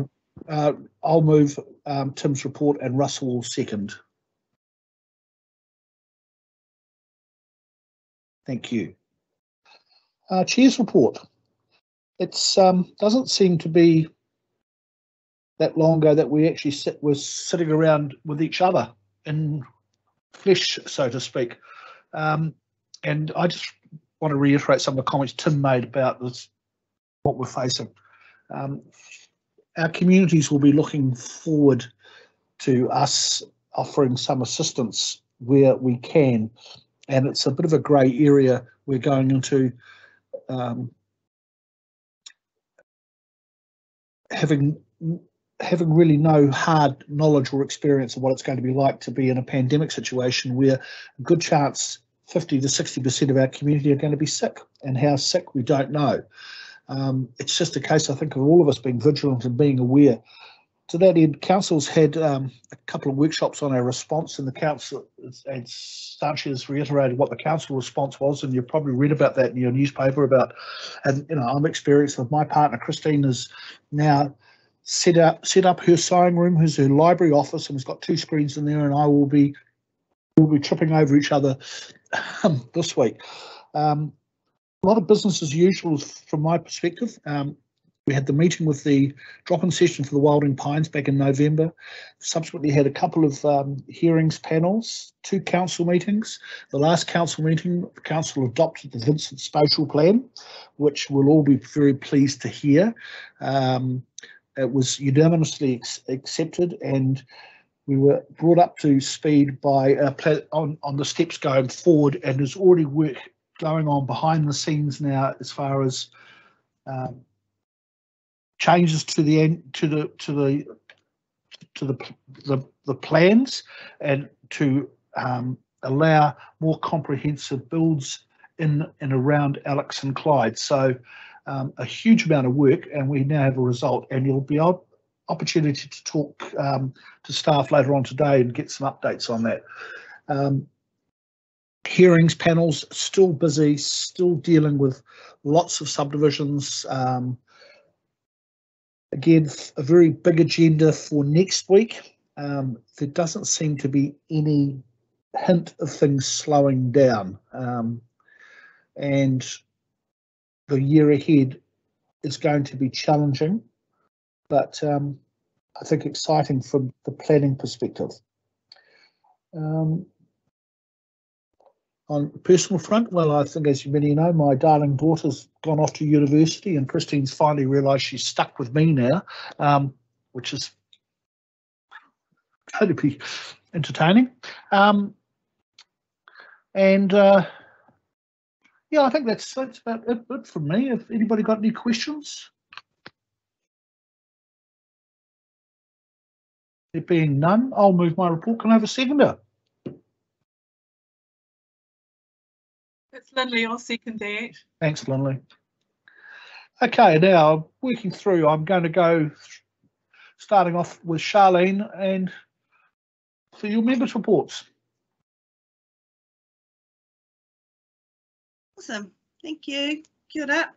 report. I'll move Tim's report and Russell will second. Thank you. Chair's report. It's doesn't seem to be that long ago that we actually was sitting around with each other in flesh, so to speak. And I just want to reiterate some of the comments Tim made about this, what we're facing. Our communities will be looking forward to us offering some assistance where we can, and it's a bit of a grey area we're going into, having really no hard knowledge or experience of what it's going to be like to be in a pandemic situation where a good chance 50 to 60% of our community are going to be sick, and how sick we don't know. It's just a case, I think, of all of us being vigilant and being aware. To that end, council's had a couple of workshops on our response, and the council, and Sanchez reiterated what the council response was, and you've probably read about that in your newspaper about, and I'm experienced with my partner Christine is now set up her sewing room, who's her library office, and has got 2 screens in there, and we'll be tripping over each other this week. A lot of business as usual from my perspective. We had the meeting with the drop-in session for the Wilding Pines back in November. Subsequently had a couple of hearings panels, 2 council meetings. The last council meeting, the council adopted the Vincent spatial plan, which we'll all be very pleased to hear. It was unanimously accepted, and we were brought up to speed by on the steps going forward, and there's already work going on behind the scenes now as far as changes to the plans, and to allow more comprehensive builds in and around Alex and Clyde. So a huge amount of work, and we now have a result, and you'll be opportunity to talk to staff later on today and get some updates on that. Hearings panels still busy, still dealing with lots of subdivisions. Again, a very big agenda for next week. There doesn't seem to be any hint of things slowing down, and the year ahead is going to be challenging, but I think exciting from the planning perspective. On the personal front, well, I think, as many know, my darling daughter's gone off to university, and Christine's finally realised she's stuck with me now, which is going to be entertaining. Yeah, I think that's about it from me. Have anybody got any questions? There being none, I'll move my report. Can I have a seconder? It's Lindley, I'll second that. Thanks, Lindley. Okay, now working through, I'm going to go starting off with Charlene and for your members' reports. Awesome, thank you. Kia ora.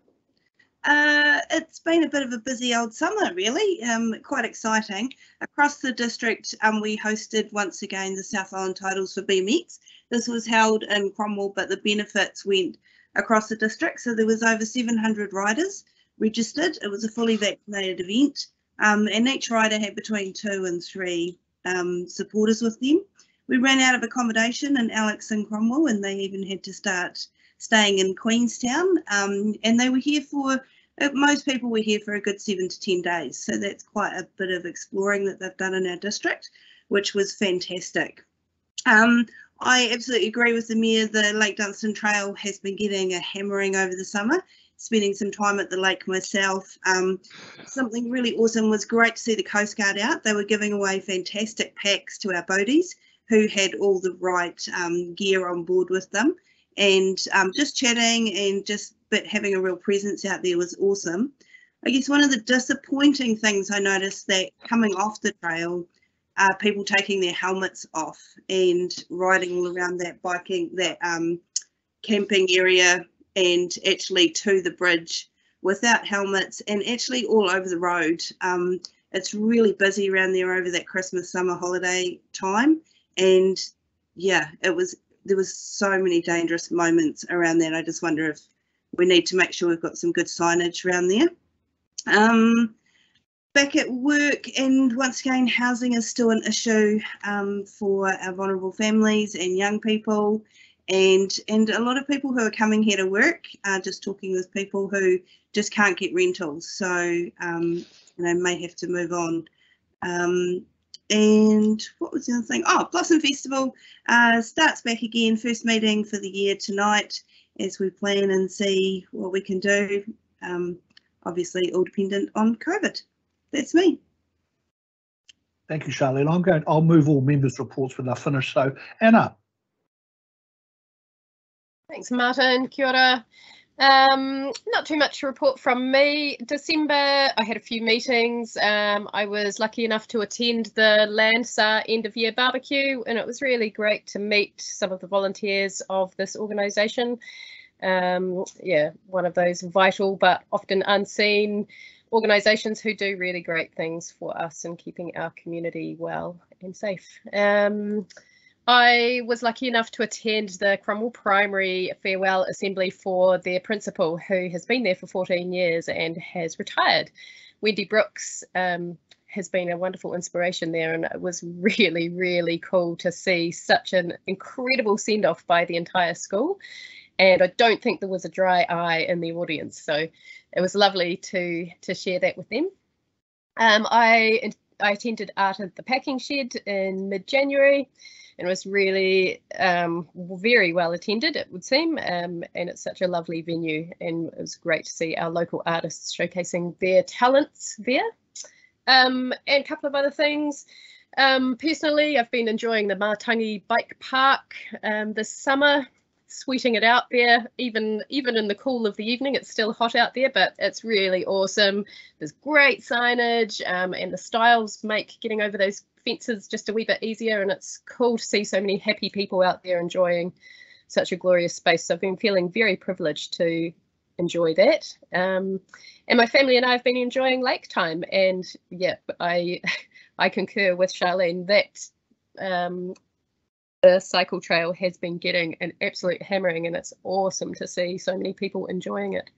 It's been a bit of a busy old summer, really, quite exciting. Across the district, we hosted once again the South Island Titles for BMX. This was held in Cromwell, but the benefits went across the district, so there was over 700 riders registered. It was a fully vaccinated event. and each rider had between 2 and 3 supporters with them. We ran out of accommodation in Alex and Cromwell, and they even had to start staying in Queenstown, and they were here for, most people were here for a good 7 to 10 days, so that's quite a bit of exploring that they've done in our district, which was fantastic. I absolutely agree with the Mayor. The Lake Dunstan Trail has been getting a hammering over the summer. Spending some time at the lake myself. Something really awesome was great to see the Coast Guard out. They were giving away fantastic packs to our boaties who had all the right gear on board with them, and just chatting and just having a real presence out there was awesome. I guess one of the disappointing things I noticed that coming off the trail, people taking their helmets off and riding all around that camping area and actually to the bridge without helmets and actually all over the road. It's really busy around there over that Christmas summer holiday time, and yeah, there was so many dangerous moments around that. I just wonder if we need to make sure we've got some good signage around there. Back at work, and once again, housing is still an issue for our vulnerable families and young people, and a lot of people who are coming here to work are just talking with people who just can't get rentals, so may have to move on. And what was the other thing? Oh, Blossom Festival starts back again, first meeting for the year tonight as we plan and see what we can do. Obviously all dependent on COVID. That's me. Thank you, Charlene. I'll move all members' reports when they're finished. So, Anna. Thanks, Martin. Kia ora. Not too much to report from me. December, I had a few meetings. I was lucky enough to attend the Landsar end of year barbecue, and it was really great to meet some of the volunteers of this organisation. Yeah, one of those vital but often unseen organisations who do really great things for us in keeping our community well and safe. I was lucky enough to attend the Cromwell Primary farewell assembly for their principal, who has been there for 14 years and has retired. Wendy Brooks has been a wonderful inspiration there, and it was really, really cool to see such an incredible send-off by the entire school. And I don't think there was a dry eye in the audience, so it was lovely to share that with them. I attended Art at the Packing Shed in mid-January, and it was really very well attended, it would seem, and it's such a lovely venue, and it was great to see our local artists showcasing their talents there. And a couple of other things. Personally, I've been enjoying the Matangi Bike Park this summer, sweating it out there. Even in the cool of the evening, it's still hot out there, but it's really awesome. There's great signage, and the styles make getting over those fences just a wee bit easier, and it's cool to see so many happy people out there enjoying such a glorious space. So I've been feeling very privileged to enjoy that, and my family and I have been enjoying lake time, and yeah, I concur with Charlene that the cycle trail has been getting an absolute hammering, and it's awesome to see so many people enjoying it.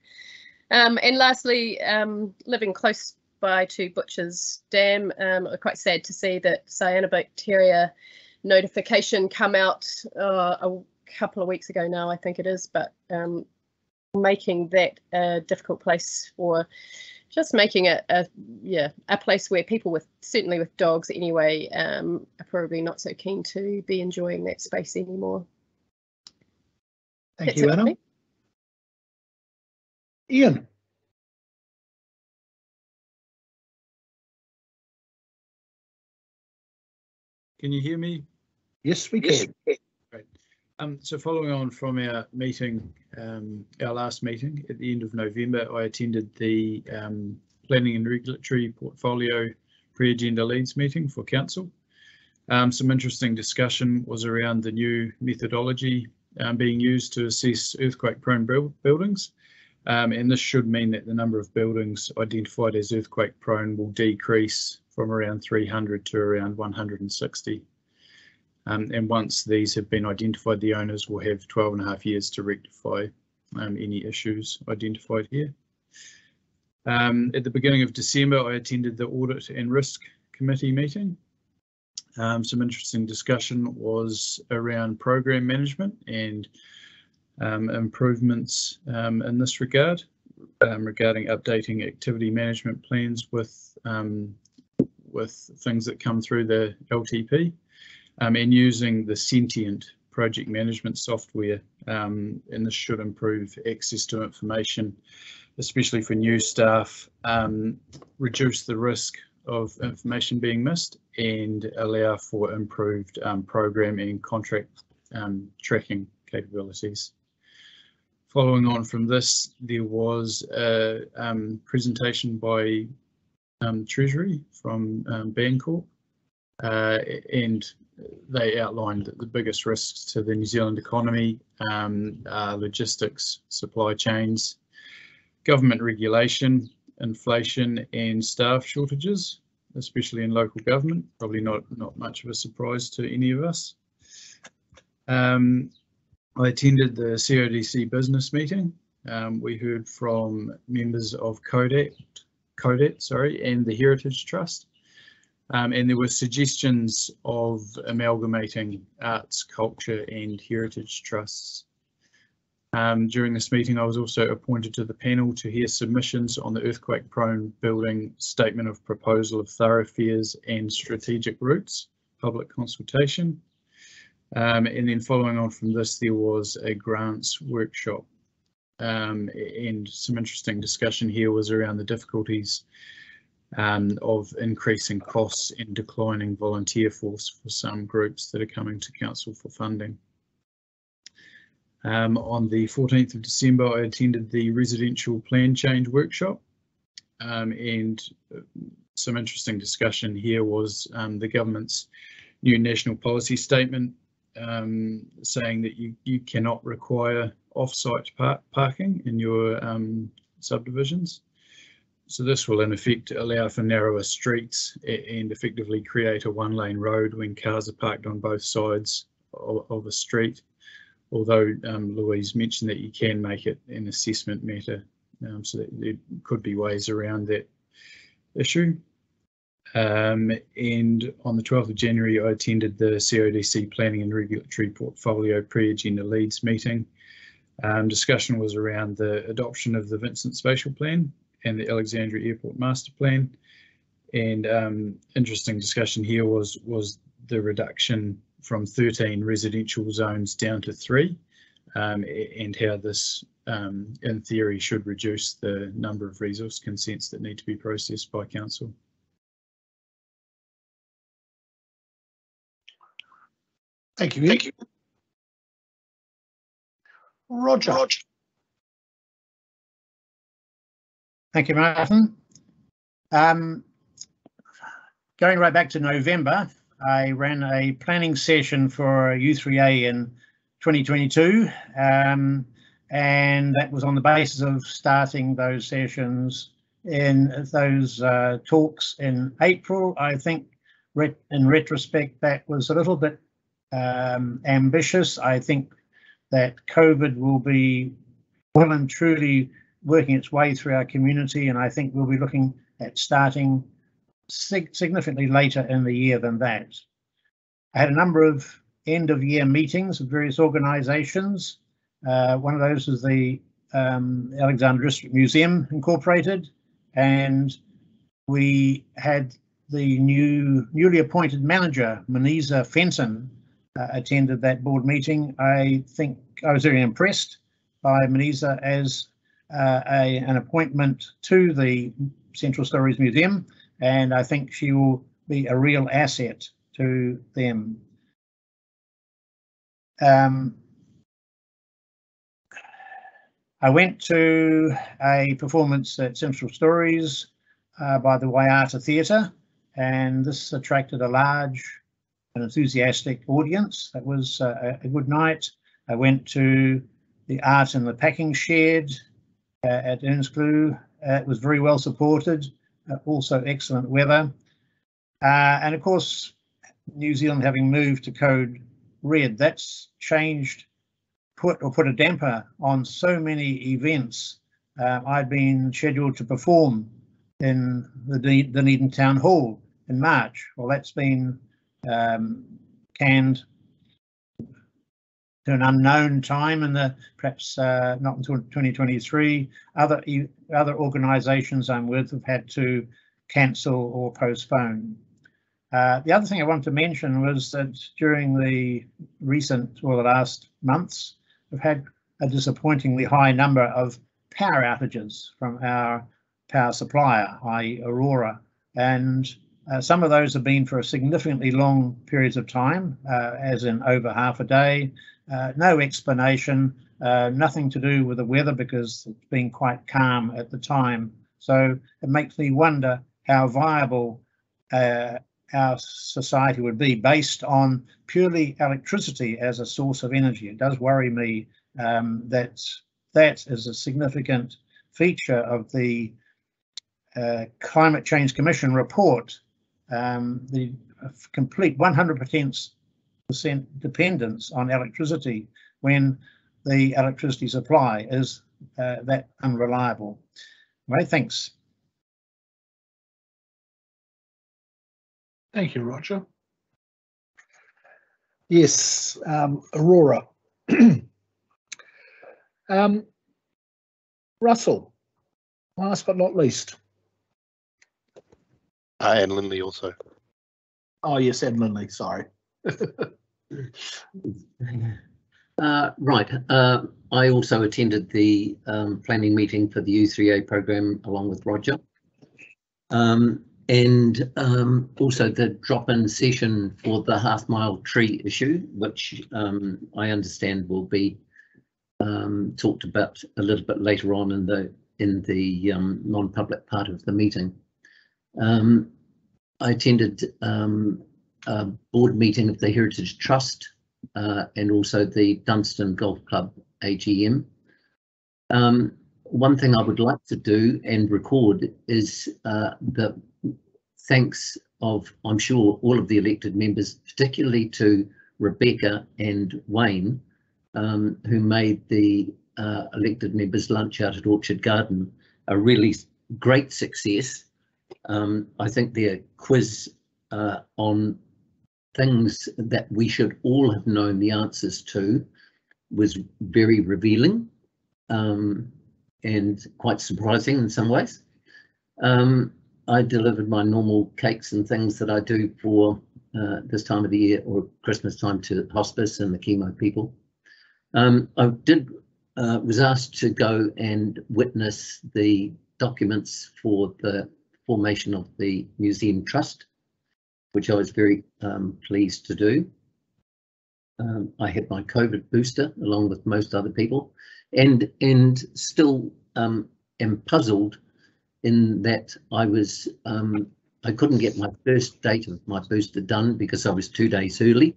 And lastly, living close by to Butcher's Dam, quite sad to see that cyanobacteria notification come out a couple of weeks ago now, I think it is, but making that a difficult place, or just making it a place where people certainly with dogs anyway, are probably not so keen to be enjoying that space anymore. Thank you, Anna. Ian. Can you hear me? Yes, we can. Great. So following on from our meeting, our last meeting at the end of November, I attended the Planning and Regulatory Portfolio Pre-Agenda Leads meeting for Council. Some interesting discussion was around the new methodology being used to assess earthquake-prone buildings, and this should mean that the number of buildings identified as earthquake-prone will decrease from around 300 to around 160. And once these have been identified, the owners will have 12.5 years to rectify any issues identified here. At the beginning of December, I attended the Audit and Risk Committee meeting. Some interesting discussion was around program management and improvements in this regard, regarding updating activity management plans with things that come through the LTP, and using the Sentient project management software, and this should improve access to information, especially for new staff, reduce the risk of information being missed, and allow for improved program and contract tracking capabilities. Following on from this, there was a presentation by Treasury from Bancorp, and they outlined that the biggest risks to the New Zealand economy are logistics, supply chains, government regulation, inflation and staff shortages, especially in local government. Probably not much of a surprise to any of us. I attended the CODC business meeting. We heard from members of Codet, and the Heritage Trust, and there were suggestions of amalgamating arts, culture and heritage trusts. During this meeting, I was also appointed to the panel to hear submissions on the earthquake-prone building statement of proposal of thoroughfares and strategic routes, public consultation. And then following on from this, there was a grants workshop, and some interesting discussion here was around the difficulties of increasing costs and declining volunteer force for some groups that are coming to council for funding. On the 14th of December, I attended the residential plan change workshop, and some interesting discussion here was the government's new national policy statement, saying that you cannot require off-site parking in your subdivisions. So this will in effect allow for narrower streets and effectively create a one-lane road when cars are parked on both sides of a street. Although Louise mentioned that you can make it an assessment matter, so that there could be ways around that issue. And on the 12th of January, I attended the CODC Planning and Regulatory Portfolio Pre-Agenda Leads meeting. Discussion was around the adoption of the Vincent Spatial Plan and the Alexandria Airport Master Plan. And interesting discussion here was the reduction from 13 residential zones down to 3, and how this, in theory, should reduce the number of resource consents that need to be processed by council. Thank you, Ed. Roger. Thank you, Martin. Going right back to November, I ran a planning session for U3A in 2022, and that was on the basis of starting those sessions in those talks in April. I think in retrospect that was a little bit ambitious. I think that COVID will be well and truly working its way through our community, and I think we'll be looking at starting significantly later in the year than that. I had a number of end of year meetings of various organisations. One of those was the Alexandria District Museum Incorporated, and we had the newly appointed manager, Manisa Fenton, attended that board meeting. I think I was very impressed by Manisa as an appointment to the Central Stories Museum, and I think she will be a real asset to them. I went to a performance at Central Stories by the Waiata Theatre, and this attracted a large and enthusiastic audience. That was a good night. I went to the Art in the Packing Shed at Ernsklu. It was very well supported, also excellent weather. And of course, New Zealand having moved to Code Red, that's changed, put a damper on so many events I'd been scheduled to perform in the Dunedin Town Hall in March. Well, that's been canned to an unknown time, and perhaps not until 2023. Other organisations I'm with have had to cancel or postpone. The other thing I wanted to mention was that during the last months, we've had a disappointingly high number of power outages from our power supplier, i.e. Aurora, and some of those have been for significantly long periods of time, as in over half a day. No explanation, nothing to do with the weather because it's been quite calm at the time. So it makes me wonder how viable our society would be based on purely electricity as a source of energy. It does worry me that is a significant feature of the Climate Change Commission report, the complete 100% dependence on electricity when the electricity supply is that unreliable. Right, thanks. Thank you, Roger. Yes, Aurora. Russell, last but not least. And Lindley also. Oh yes, and Lindley, sorry. Right. I also attended the planning meeting for the U3A program along with Roger. And also the drop-in session for the half-mile tree issue, which I understand will be talked about a little bit later on in the non-public part of the meeting. I attended a board meeting of the Heritage Trust and also the Dunstan Golf Club AGM. One thing I would like to do and record is the thanks of, I'm sure, all of the elected members, particularly to Rebecca and Wayne, who made the elected members' lunch out at Orchard Garden a really great success. I think their quiz on things that we should all have known the answers to was very revealing and quite surprising in some ways. I delivered my normal cakes and things that I do for this time of the year or Christmas time to Hospice and the chemo people. I was asked to go and witness the documents for the formation of the Museum Trust, which I was very pleased to do. I had my COVID booster along with most other people, and still am puzzled in that I couldn't get my first date of my booster done because I was 2 days early,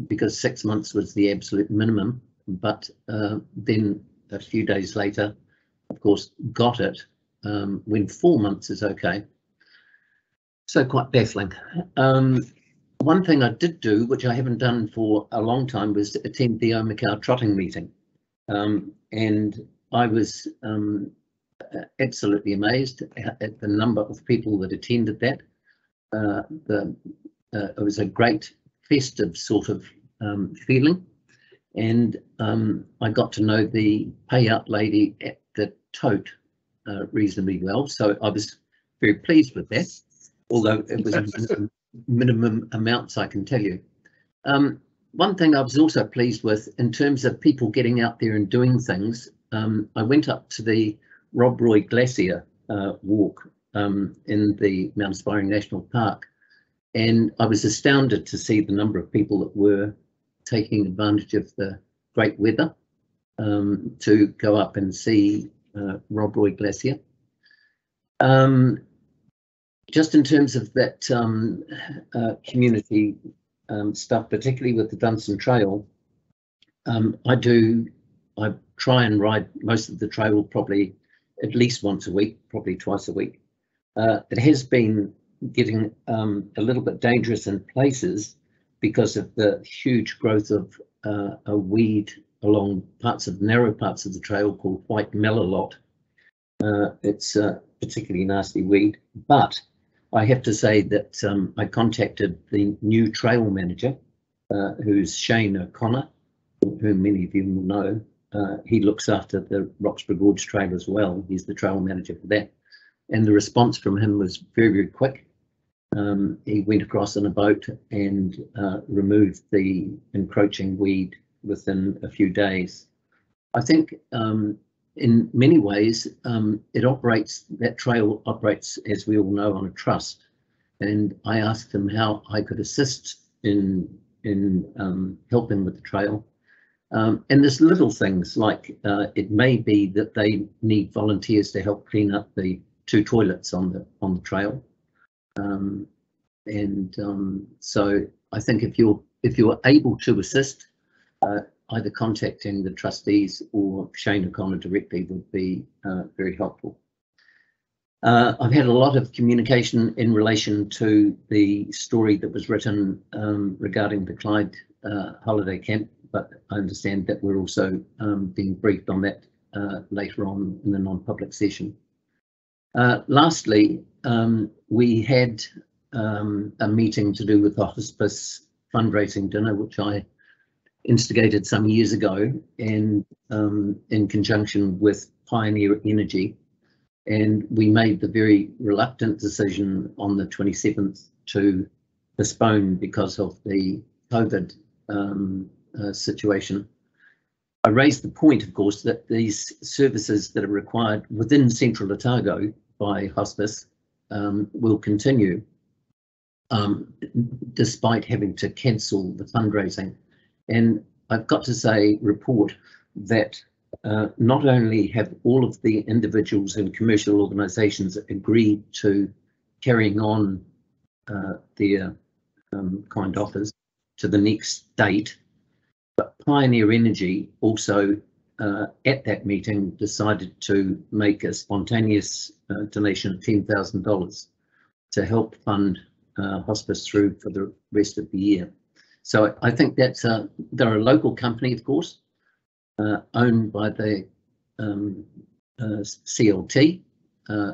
because 6 months was the absolute minimum. But then a few days later, of course, got it when 4 months is okay. So quite baffling. One thing I did do, which I haven't done for a long time, was to attend the Omacau trotting meeting. And I was absolutely amazed at the number of people that attended that. It was a great festive sort of feeling. And I got to know the payout lady at the tote reasonably well. So I was very pleased with that, although it was minimum amounts, I can tell you. One thing I was also pleased with in terms of people getting out there and doing things, I went up to the Rob Roy Glacier walk in the Mount Aspiring National Park, and I was astounded to see the number of people that were taking advantage of the great weather to go up and see Rob Roy Glacier. Just in terms of that community stuff, particularly with the Dunstan Trail, I try and ride most of the trail probably at least once a week, probably twice a week. It has been getting a little bit dangerous in places because of the huge growth of a weed along narrow parts of the trail called white mellalot. It's a particularly nasty weed, but I have to say that I contacted the new trail manager, who's Shane O'Connor, whom many of you will know. He looks after the Roxburgh Gorge Trail as well. He's the trail manager for that. And the response from him was very, very quick. He went across in a boat and removed the encroaching weed within a few days. I think in many ways that trail operates, as we all know, on a trust. And I asked him how I could assist in helping with the trail. And there's little things like it may be that they need volunteers to help clean up the 2 toilets on the trail. So I think if you're able to assist, either contacting the trustees or Shane O'Connor directly would be very helpful. I've had a lot of communication in relation to the story that was written regarding the Clyde holiday camp, but I understand that we're also being briefed on that later on in the non-public session. Lastly, we had a meeting to do with the Hospice fundraising dinner, which I instigated some years ago, and in conjunction with Pioneer Energy. And we made the very reluctant decision on the 27th to postpone because of the COVID situation. I raised the point, of course, that these services that are required within Central Otago by Hospice will continue despite having to cancel the fundraising. And I've got to report that not only have all of the individuals and commercial organisations agreed to carrying on their kind offers to the next date, but Pioneer Energy also at that meeting decided to make a spontaneous donation of $10,000 to help fund Hospice through for the rest of the year. So I think that's they're a local company, of course, owned by the CLT,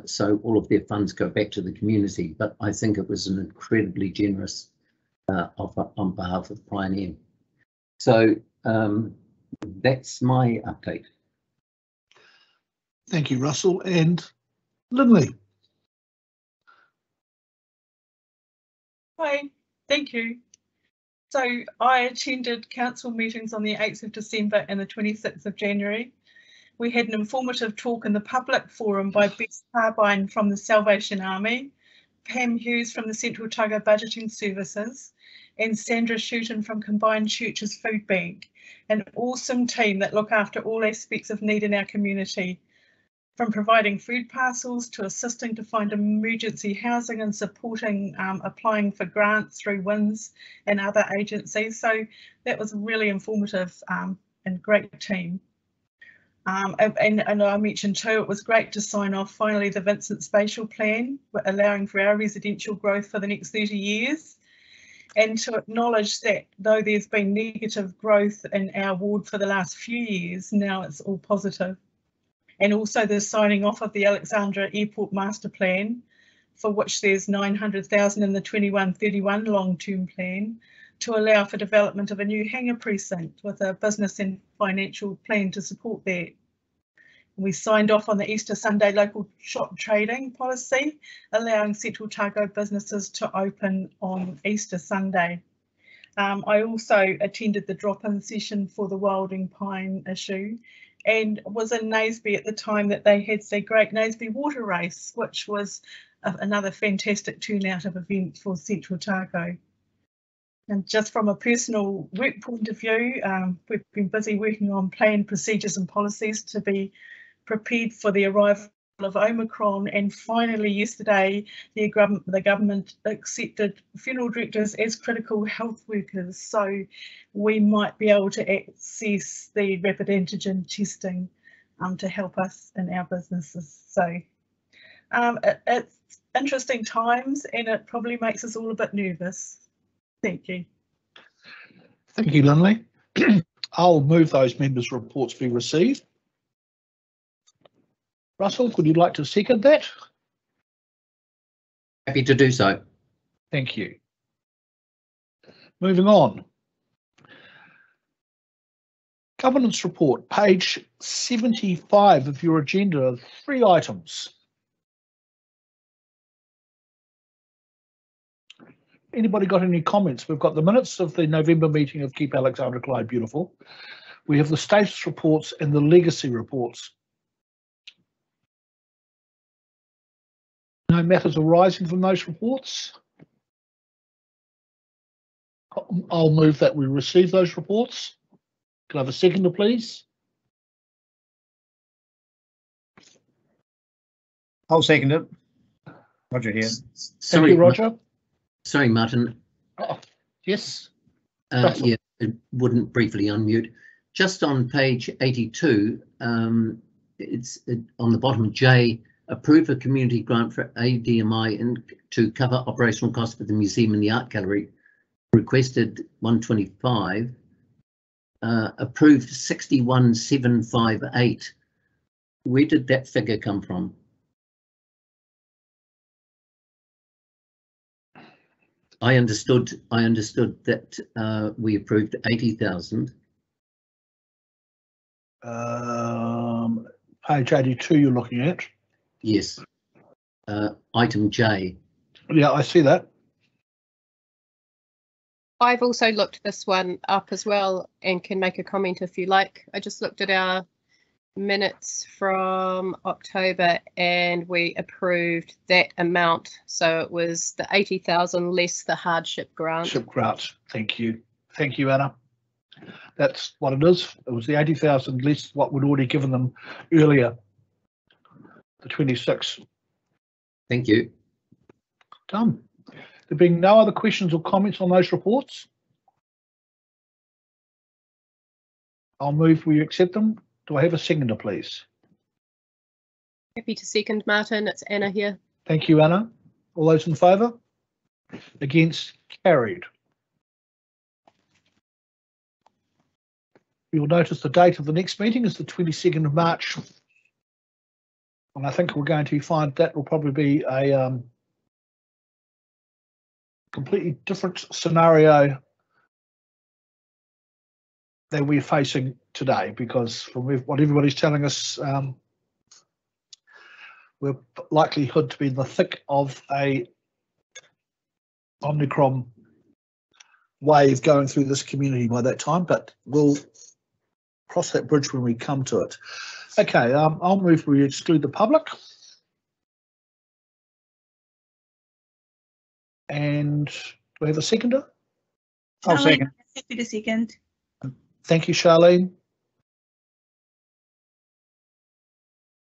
so all of their funds go back to the community, but I think it was an incredibly generous offer on behalf of Pioneer. So that's my update. Thank you, Russell. And Lindley. Hi, thank you. So I attended council meetings on the 8th of December and the 26th of January. We had an informative talk in the public forum by Bess Carbine from the Salvation Army, Pam Hughes from the Central Otago Budgeting Services, and Sandra Shuton from Combined Churches Food Bank, an awesome team that look after all aspects of need in our community, from providing food parcels to assisting to find emergency housing and supporting applying for grants through WINS and other agencies. So that was really informative and great team. And I mentioned too, it was great to sign off finally the Vincent spatial plan, allowing for our residential growth for the next 30 years. And to acknowledge that though there's been negative growth in our ward for the last few years, now it's all positive. And also the signing off of the Alexandra Airport Master Plan, for which there's 900,000 in the 21-31 long-term plan, to allow for development of a new hangar precinct with a business and financial plan to support that. We signed off on the Easter Sunday local shop trading policy, allowing Central Otago businesses to open on Easter Sunday. I also attended the drop-in session for the Wilding Pine issue, and was in Naseby at the time that they had the Great Naseby Water Race, which was another fantastic turnout of event for Central Otago. And just from a personal work point of view, we've been busy working on plan, procedures and policies to be prepared for the arrival of Omicron, and finally yesterday the government accepted funeral directors as critical health workers, so we might be able to access the rapid antigen testing to help us in our businesses. So it's interesting times, and it probably makes us all a bit nervous. Thank you. Thank you, Lindley. I'll move those members' reports be received. Russell, would you like to second that? Happy to do so. Thank you. Moving on. Governance report, page 75 of your agenda, 3 items. Anybody got any comments? We've got the minutes of the November meeting of Keep Alexandra Clyde Beautiful. We have the status reports and the legacy reports. No matters arising from those reports. I'll move that we receive those reports. Can I have a seconder, please? I'll second it. Roger here. Thank you, Roger. Sorry, Martin. Oh, yes. Yeah, it wouldn't briefly unmute. Just on page 82, it's on the bottom, J, approve a community grant for ADMI and to cover operational costs for the museum and the art gallery. Requested 125, approved 61,758. Where did that figure come from? I understood that we approved 80,000. Page 82 you're looking at. Yes. Item J. Yeah, I see that. I've also looked this one up as well and can make a comment if you like. I just looked at our minutes from October and we approved that amount. So it was the 80,000 less the hardship grant. Hardship grant. Thank you. Thank you, Anna. That's what it is. It was the 80,000 less what we'd already given them earlier, the 26. Thank you. Done. There being no other questions or comments on those reports, I'll move we accept them. Do I have a seconder, please? Happy to second, Martin. It's Anna here. Thank you, Anna. All those in favour? Against? Carried. You'll notice the date of the next meeting is the 22nd of March. And I think we're going to find that will probably be a completely different scenario than we're facing today, because from what everybody's telling us, we're likelihood to be in the thick of a Omicron wave going through this community by that time, but we'll cross that bridge when we come to it. Okay, I'll move we exclude the public. And do we have a seconder? I'll second. Happy to second. Thank you, Charlene.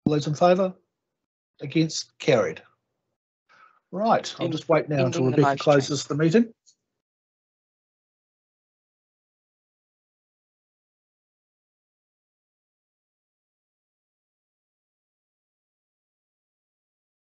All those in favour? Against? Carried. Right, I'll just wait now until Rebecca closes the meeting.